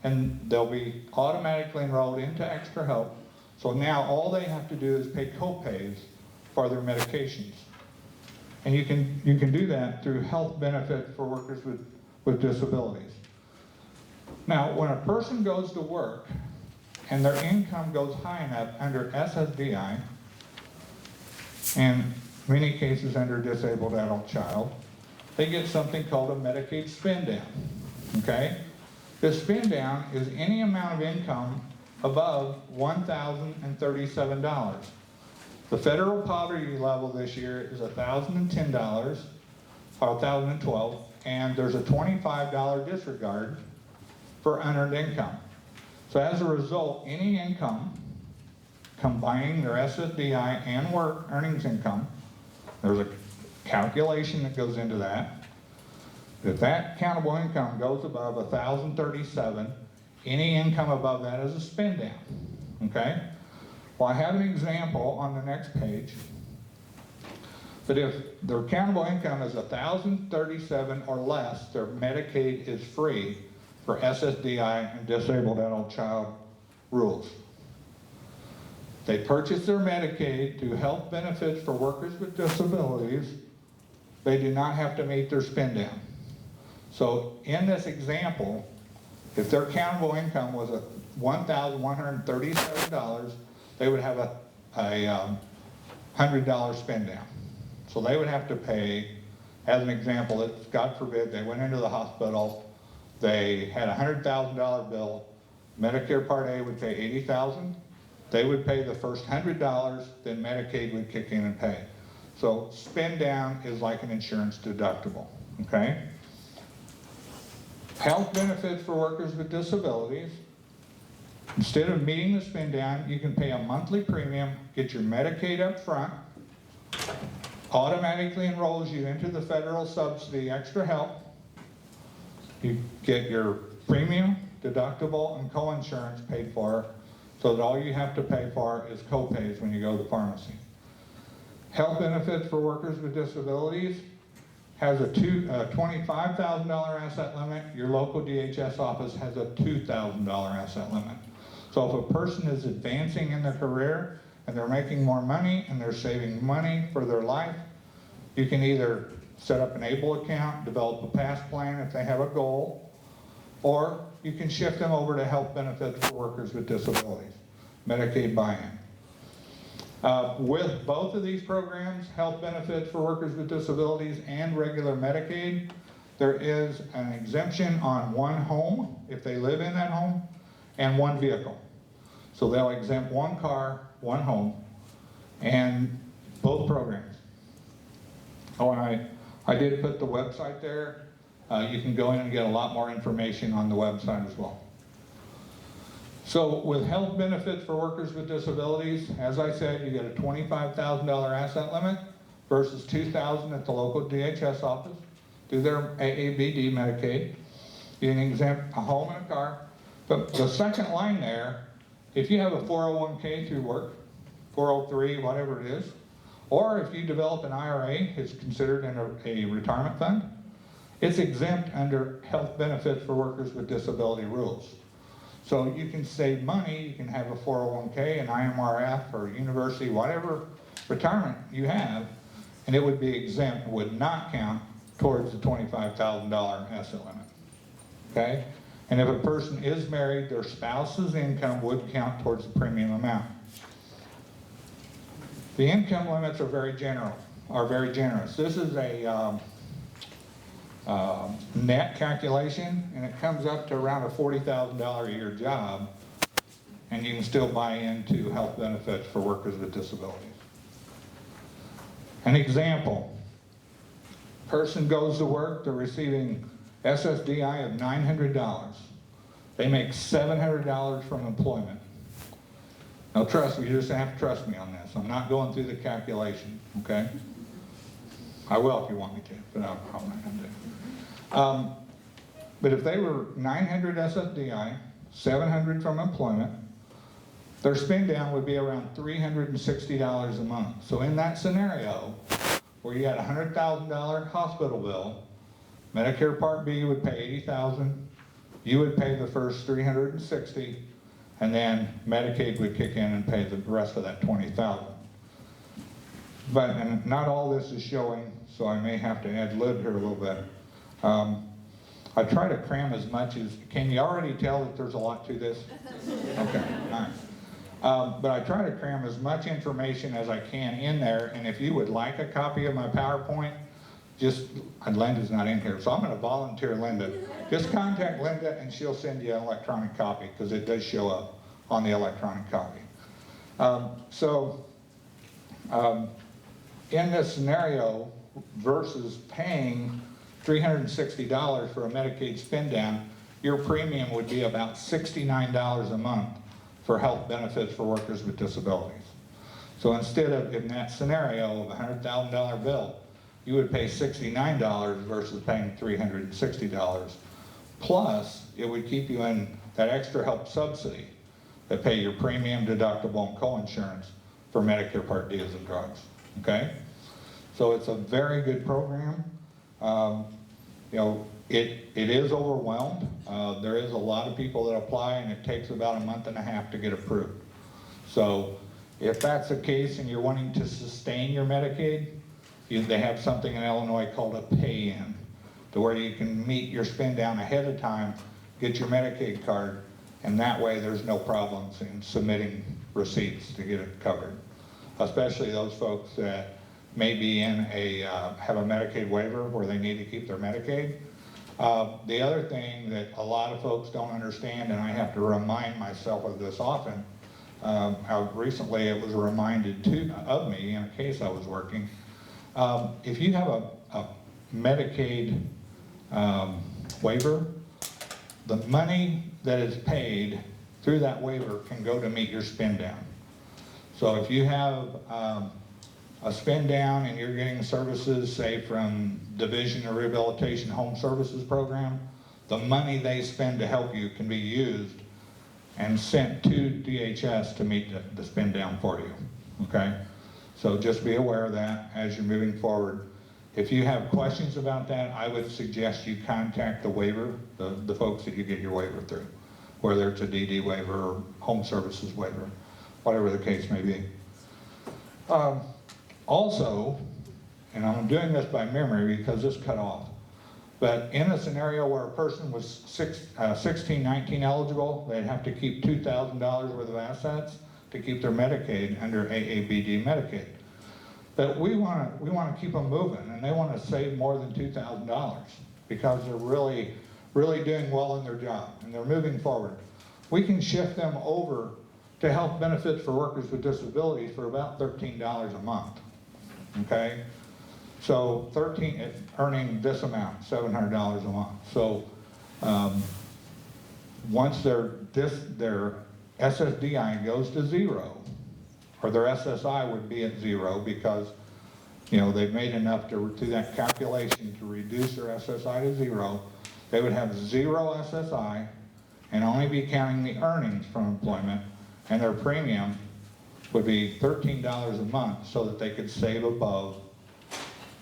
and they'll be automatically enrolled into extra help. So now all they have to do is pay co-pays for their medications. And you can do that through health benefit for workers with disabilities. Now, when a person goes to work and their income goes high enough under SSDI, and in many cases under disabled adult child, they get something called a Medicaid spend down, okay? This spend down is any amount of income above $1,037. The federal poverty level this year is $1,010, or $1,012, and there's a $25 disregard for unearned income. So as a result, any income combining their SSDI and work earnings income, there's a calculation that goes into that. If that countable income goes above $1,037, any income above that is a spend down, okay? Well, I have an example on the next page. But if their countable income is $1,037 or less, their Medicaid is free for SSDI and disabled adult child rules. They purchase their Medicaid through health benefits for workers with disabilities. They do not have to meet their spend down. So in this example, if their countable income was $1,137, they would have a $100 spend down. So they would have to pay, as an example, that God forbid they went into the hospital, they had a $100,000 bill, Medicare Part A would pay $80,000, they would pay the first $100, then Medicaid would kick in and pay. So spend down is like an insurance deductible, okay? Health benefits for workers with disabilities. Instead of meeting the spend down, you can pay a monthly premium, get your Medicaid up front, automatically enrolls you into the federal subsidy extra help. You get your premium, deductible, and co-insurance paid for. so that all you have to pay for is co-pays when you go to the pharmacy. Health benefits for workers with disabilities has a $25,000 asset limit. Your local DHS office has a $2,000 asset limit. So if a person is advancing in their career and they're making more money and they're saving money for their life, you can either set up an ABLE account, develop a past plan if they have a goal, or you can shift them over to health benefits for workers with disabilities, Medicaid buy-in. With both of these programs, health benefits for workers with disabilities and regular Medicaid, there is an exemption on one home, if they live in that home, and one vehicle. So they'll exempt one car, one home, and both programs. Oh, and I did put the website there. You can go in and get a lot more information on the website as well. So with health benefits for workers with disabilities, as I said, you get a $25,000 asset limit versus $2,000 at the local DHS office through their AABD Medicaid. You can exempt a home and a car. But the second line there, if you have a 401k through work, 403, whatever it is, or if you develop an IRA, it's considered in a retirement fund, it's exempt under health benefits for workers with disability rules. So you can save money, you can have a 401k, an IMRF, or university, whatever retirement you have, and it would be exempt, would not count towards the $25,000 asset limit, okay? And if a person is married, their spouse's income would count towards the premium amount. The income limits are very generous. This is a net calculation, and it comes up to around a $40,000 a year job, and you can still buy into health benefits for workers with disabilities. An example, person goes to work, they're receiving SSDI of $900. They make $700 from employment. Now trust me, you just have to trust me on this. I'm not going through the calculation, okay? I will if you want me to, but I'm not going to. But if they were 900 SSDI, 700 from employment, their spend down would be around $360 a month. So in that scenario, where you had a $100,000 hospital bill, Medicare Part B would pay $80,000, you would pay the first $360, and then Medicaid would kick in and pay the rest of that $20,000. But, and not all this is showing, so I may have to ad lib here a little bit. I try to cram as much as, can you already tell that there's a lot to this? Okay, all right. But I try to cram as much information as I can in there, and if you would like a copy of my PowerPoint, just, and Linda's not in here, so I'm going to volunteer Linda. Just contact Linda and she'll send you an electronic copy, because it does show up on the electronic copy. In this scenario, versus paying $360 for a Medicaid spend down, your premium would be about $69 a month for health benefits for workers with disabilities. So instead of, in that scenario of a $100,000 bill, you would pay $69 versus paying $360. Plus, it would keep you in that extra help subsidy that pay your premium, deductible, and co-insurance for Medicare Part D and drugs, okay? So it's a very good program. You know, it is overwhelmed. There is a lot of people that apply, and it takes about a month and a half to get approved. So if that's the case and you're wanting to sustain your Medicaid, they have something in Illinois called a pay-in, to where you can meet your spend down ahead of time, get your Medicaid card, and that way there's no problems in submitting receipts to get it covered. Especially those folks that may be in have a Medicaid waiver where they need to keep their Medicaid. The other thing that a lot of folks don't understand, and I have to remind myself of this often, how recently it was reminded of me in a case I was working. If you have a Medicaid waiver, the money that is paid through that waiver can go to meet your spend down. So if you have a spend down and you're getting services, say from Division of Rehabilitation Home Services Program, the money they spend to help you can be used and sent to DHS to meet the spend down for you, okay? So just be aware of that as you're moving forward. If you have questions about that, I would suggest you contact the waiver, the folks that you get your waiver through, whether it's a DD waiver or home services waiver, whatever the case may be. Also, and I'm doing this by memory because this cut off, but in a scenario where a person was 16, 19 eligible, they'd have to keep $2,000 worth of assets to keep their Medicaid under AABD Medicaid. But we want to keep them moving, and they want to save more than $2,000 because they're really doing well in their job and they're moving forward. We can shift them over to health benefits for workers with disabilities for about $13 a month, okay? So earning this amount, $700 a month. So once their SSDI goes to zero, or their SSI would be at zero because, you know, they've made enough through that calculation to reduce their SSI to zero, they would have zero SSI and only be counting the earnings from employment, and their premium would be $13 a month so that they could save above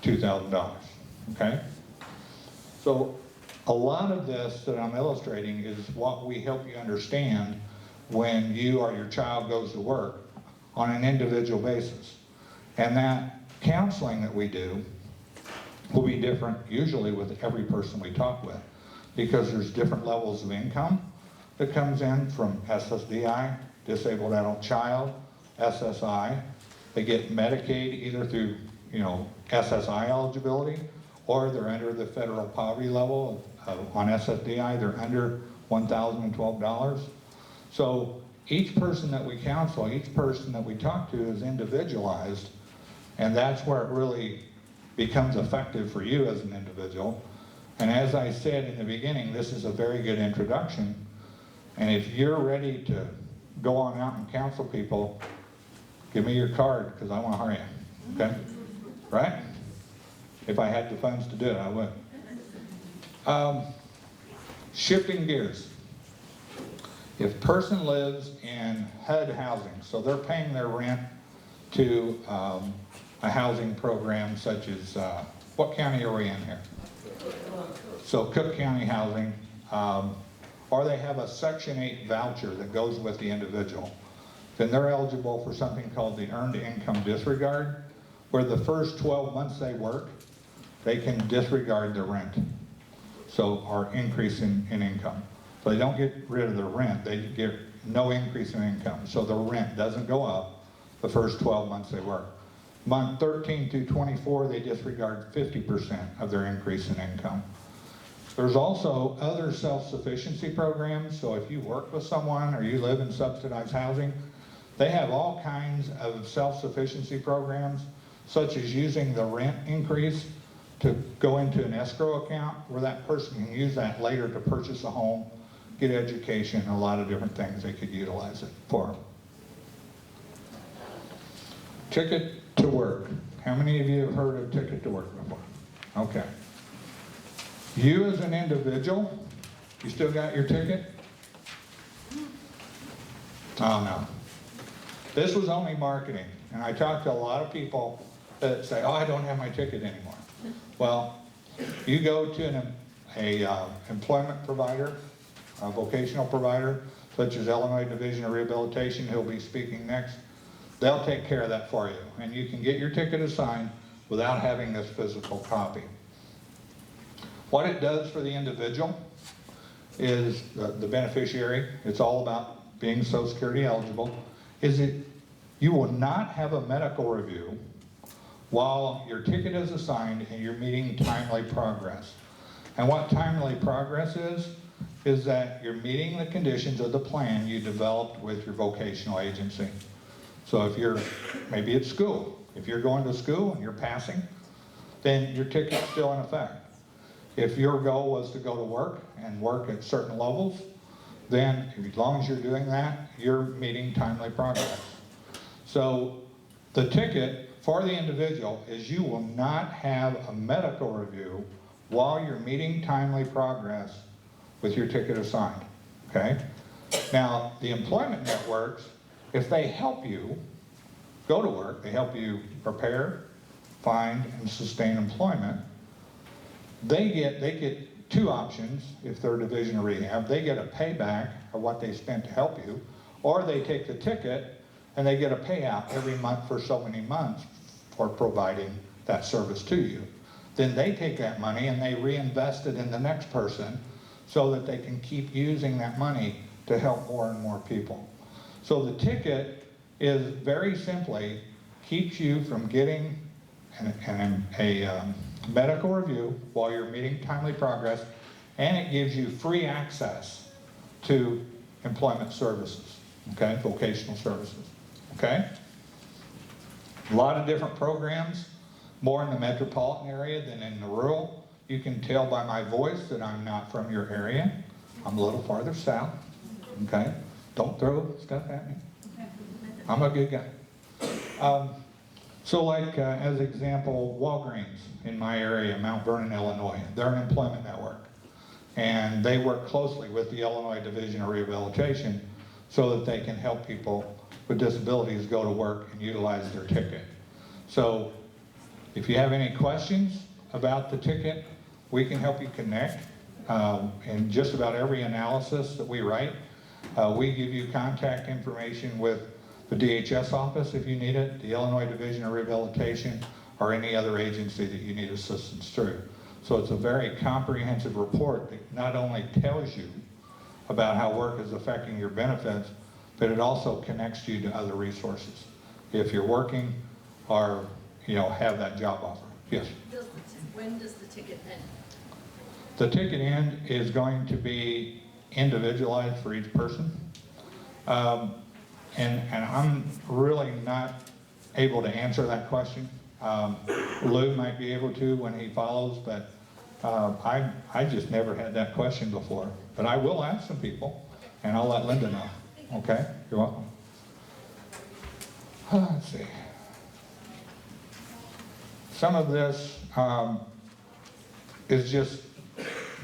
$2,000, okay? So a lot of this that I'm illustrating is what we help you understand when you or your child goes to work on an individual basis. And that counseling that we do will be different usually with every person we talk with, because there's different levels of income that comes in from SSDI, disabled adult child, SSI. They get Medicaid either through, you know, SSI eligibility, or they're under the federal poverty level on SSDI, they're under $1,012. So each person that we counsel, each person that we talk to is individualized, and that's where it really becomes effective for you as an individual. And as I said in the beginning, this is a very good introduction, and if you're ready to go on out and counsel people, give me your card, because I want to hire you, okay? Right? If I had the funds to do it, I would. Shifting gears. If person lives in HUD housing, so they're paying their rent to a housing program such as, what county are we in here? So Cook County Housing, or they have a Section 8 voucher that goes with the individual, then they're eligible for something called the Earned Income Disregard, where the first 12 months they work, they can disregard their rent, so or increase in income. So they don't get rid of their rent, they get no increase in income. So their rent doesn't go up the first 12 months they work. Month 13 through 24, they disregard 50% of their increase in income. There's also other self-sufficiency programs, so if you work with someone or you live in subsidized housing, they have all kinds of self-sufficiency programs, such as using the rent increase to go into an escrow account where that person can use that later to purchase a home, get education, a lot of different things they could utilize it for. Ticket to work. How many of you have heard of ticket to work before? Okay. You as an individual, you still got your ticket? Oh no. This was only marketing, and I talked to a lot of people that say, oh, I don't have my ticket anymore. Well, you go to an employment provider, a vocational provider, such as Illinois Division of Rehabilitation, who'll be speaking next. They'll take care of that for you, and you can get your ticket assigned without having this physical copy. What it does for the individual is the beneficiary, it's all about being Social Security eligible, is that you will not have a medical review while your ticket is assigned and you're meeting timely progress. And what timely progress is that you're meeting the conditions of the plan you developed with your vocational agency. So if you're, maybe at school, if you're going to school and you're passing, then your ticket's still in effect. If your goal was to go to work and work at certain levels, then as long as you're doing that, you're meeting timely progress. So the ticket for the individual is you will not have a medical review while you're meeting timely progress with your ticket assigned, okay? Now, the employment networks, if they help you go to work, they help you prepare, find, and sustain employment, they get two options if they're division of rehab. They get a payback of what they spent to help you, or they take the ticket and they get a payout every month for so many months for providing that service to you. Then they take that money and they reinvest it in the next person so that they can keep using that money to help more and more people. So the ticket is very simply keeps you from getting a medical review while you're meeting timely progress, and it gives you free access to employment services, okay, vocational services, okay? A lot of different programs, more in the metropolitan area than in the rural. You can tell by my voice that I'm not from your area. I'm a little farther south, okay? Don't throw stuff at me. I'm a good guy. So like, as example, Walgreens in my area, Mount Vernon, Illinois, they're an employment network. And they work closely with the Illinois Division of Rehabilitation so that they can help people with disabilities go to work and utilize their ticket. So if you have any questions about the ticket, we can help you connect. In just about every analysis that we write, we give you contact information with the DHS office if you need it, the Illinois Division of Rehabilitation, or any other agency that you need assistance through. So it's a very comprehensive report that not only tells you about how work is affecting your benefits, but it also connects you to other resources. If you're working or have that job offer. Yes? When does the ticket end? The ticket end is going to be individualized for each person. And I'm really not able to answer that question. Lou might be able to when he follows, but I just never had that question before. But I will ask some people, and I'll let Linda know. Okay? You're welcome. Let's see. Some of this is just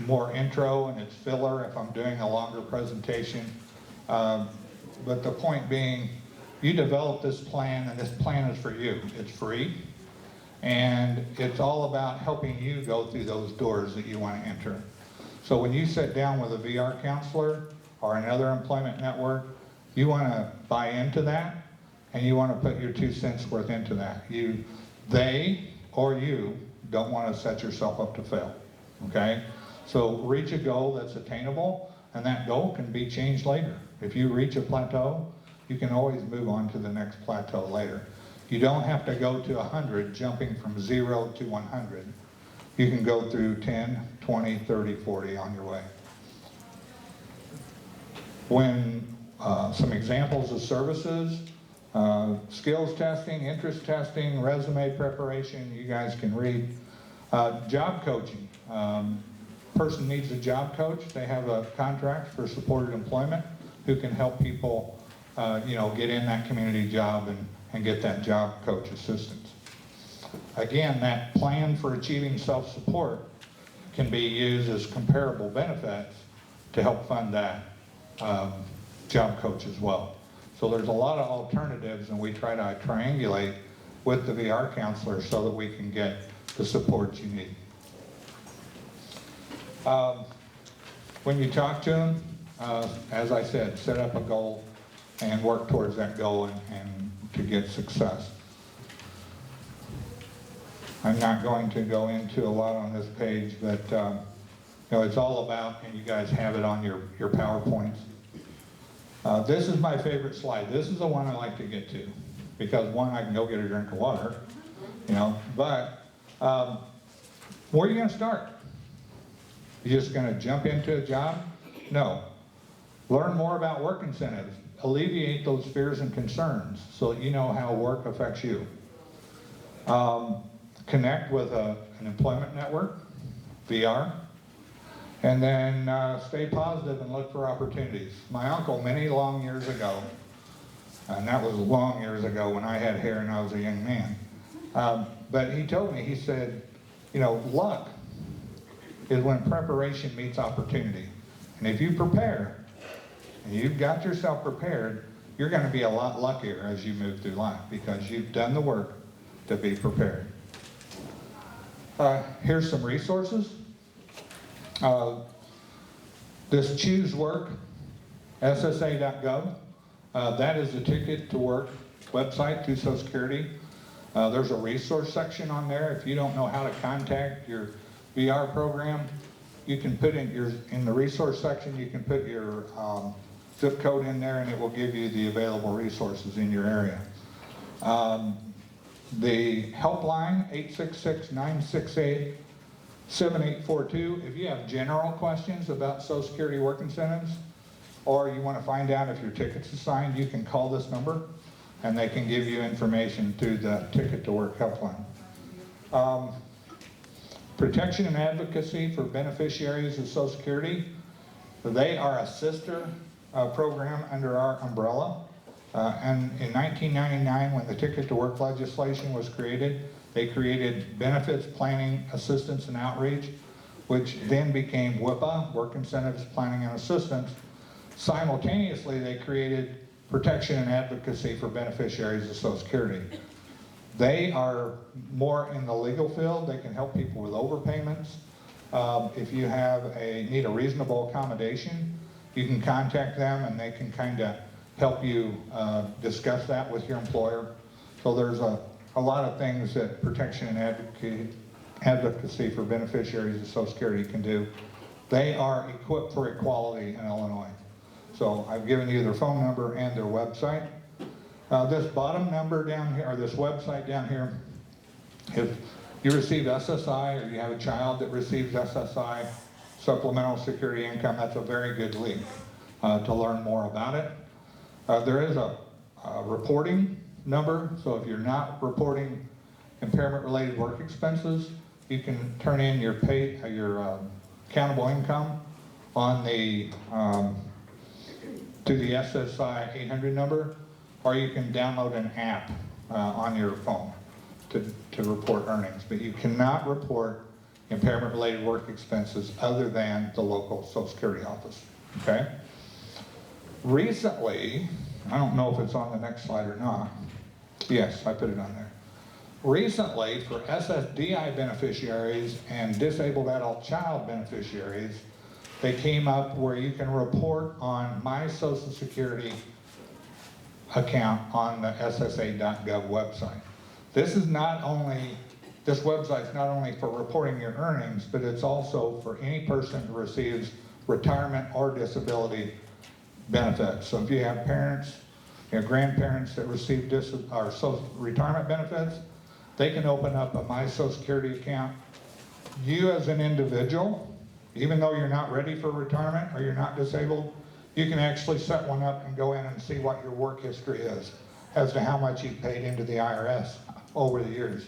more intro and it's filler if I'm doing a longer presentation. But the point being, you develop this plan and this plan is for you. It's free and it's all about helping you go through those doors that you want to enter. So when you sit down with a VR counselor or another employment network, you want to buy into that and you want to put your 2 cents worth into that. They or you don't want to set yourself up to fail, okay? So reach a goal that's attainable, and that goal can be changed later. If you reach a plateau, you can always move on to the next plateau later. You don't have to go to 100, jumping from 0 to 100. You can go through 10, 20, 30, 40 on your way. When some examples of services, skills testing, interest testing, resume preparation, you guys can read. Job coaching. Person needs a job coach. They have a contract for supported employment who can help people get in that community job and get that job coach assistance. Again, that plan for achieving self-support can be used as comparable benefits to help fund that job coach as well. So there's a lot of alternatives, and we try to triangulate with the VR counselor so that we can get the support you need. When you talk to them, as I said, set up a goal and work towards that goal and to get success. I'm not going to go into a lot on this page, but it's all about, and you guys have it on your PowerPoints. This is my favorite slide. This is the one I like to get to because one, I can go get a drink of water, but where are you going to start? You're just going to jump into a job? No. Learn more about work incentives. Alleviate those fears and concerns so that you know how work affects you. Connect with an employment network, VR, and then stay positive and look for opportunities. My uncle, many long years ago, and that was long years ago when I had hair and I was a young man, but he told me, he said, luck is when preparation meets opportunity. And if you prepare and you've got yourself prepared, you're going to be a lot luckier as you move through life because you've done the work to be prepared. Here's some resources. This Choose Work, SSA.gov, that is the Ticket to Work website through Social Security. There's a resource section on there. If you don't know how to contact your VR program, you can put in the resource section, you can put your zip code in there and it will give you the available resources in your area. The helpline, 866-968-7842. If you have general questions about Social Security work incentives, or you want to find out if your ticket's assigned, you can call this number and they can give you information through the Ticket to Work helpline. Protection and advocacy for beneficiaries of Social Security. They are a sister program under our umbrella. And in 1999, when the Ticket to Work legislation was created, they created Benefits Planning Assistance and Outreach, which then became WIPA, Work Incentives Planning and Assistance. Simultaneously, they created Protection and Advocacy for Beneficiaries of Social Security. They are more in the legal field. They can help people with overpayments. If you need a reasonable accommodation, you can contact them and they can kind of help you discuss that with your employer. So there's a lot of things that Protection and Advocacy for Beneficiaries of Social Security can do. They are equipped for equality in Illinois. So I've given you their phone number and their website. This bottom number down here, or this website down here, if you receive SSI or you have a child that receives SSI, Supplemental Security Income, that's a very good link to learn more about it. There is a reporting number, so if you're not reporting impairment-related work expenses, you can turn in your accountable income on the to the SSI 800 number, or you can download an app on your phone to report earnings. But you cannot report impairment-related work expenses other than the local Social Security office, okay? Recently, I don't know if it's on the next slide or not. Yes, I put it on there. Recently, for SSDI beneficiaries and disabled adult child beneficiaries, they came up where you can report on my Social Security account on the SSA.gov website. This website's not only for reporting your earnings, but it's also for any person who receives retirement or disability benefits. So if you have parents, grandparents that receive retirement benefits, they can open up a My Social Security account. You as an individual, even though you're not ready for retirement or you're not disabled, you can actually set one up and go in and see what your work history is as to how much you've paid into the IRS over the years.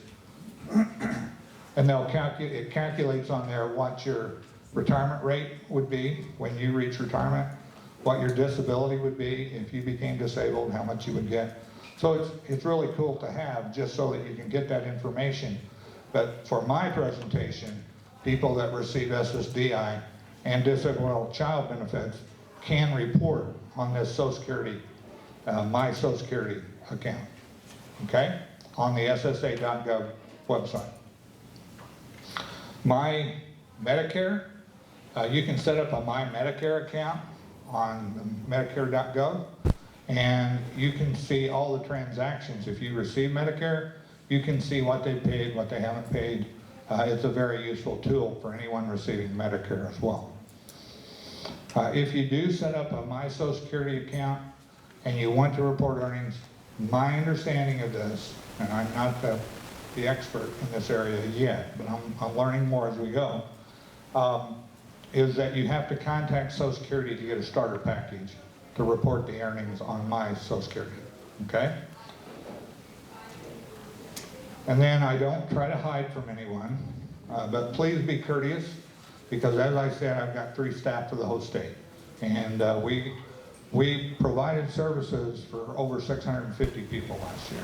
And it calculates on there what your retirement rate would be when you reach retirement, what your disability would be if you became disabled, how much you would get. So it's really cool to have, just so that you can get that information. But for my presentation, people that receive SSDI and disabled child benefits can report on this Social Security, my Social Security account, okay? On the SSA.gov website. My Medicare, you can set up a My Medicare account on Medicare.gov, and you can see all the transactions. If you receive Medicare, you can see what they paid, what they haven't paid. It's a very useful tool for anyone receiving Medicare as well. If you do set up a My Social Security account and you want to report earnings, my understanding of this, and I'm not the expert in this area yet, but I'm learning more as we go, is that you have to contact Social Security to get a starter package to report the earnings on My Social Security, okay? And then I don't try to hide from anyone, but please be courteous, because as I said, I've got 3 staff for the whole state. And we provided services for over 650 people last year.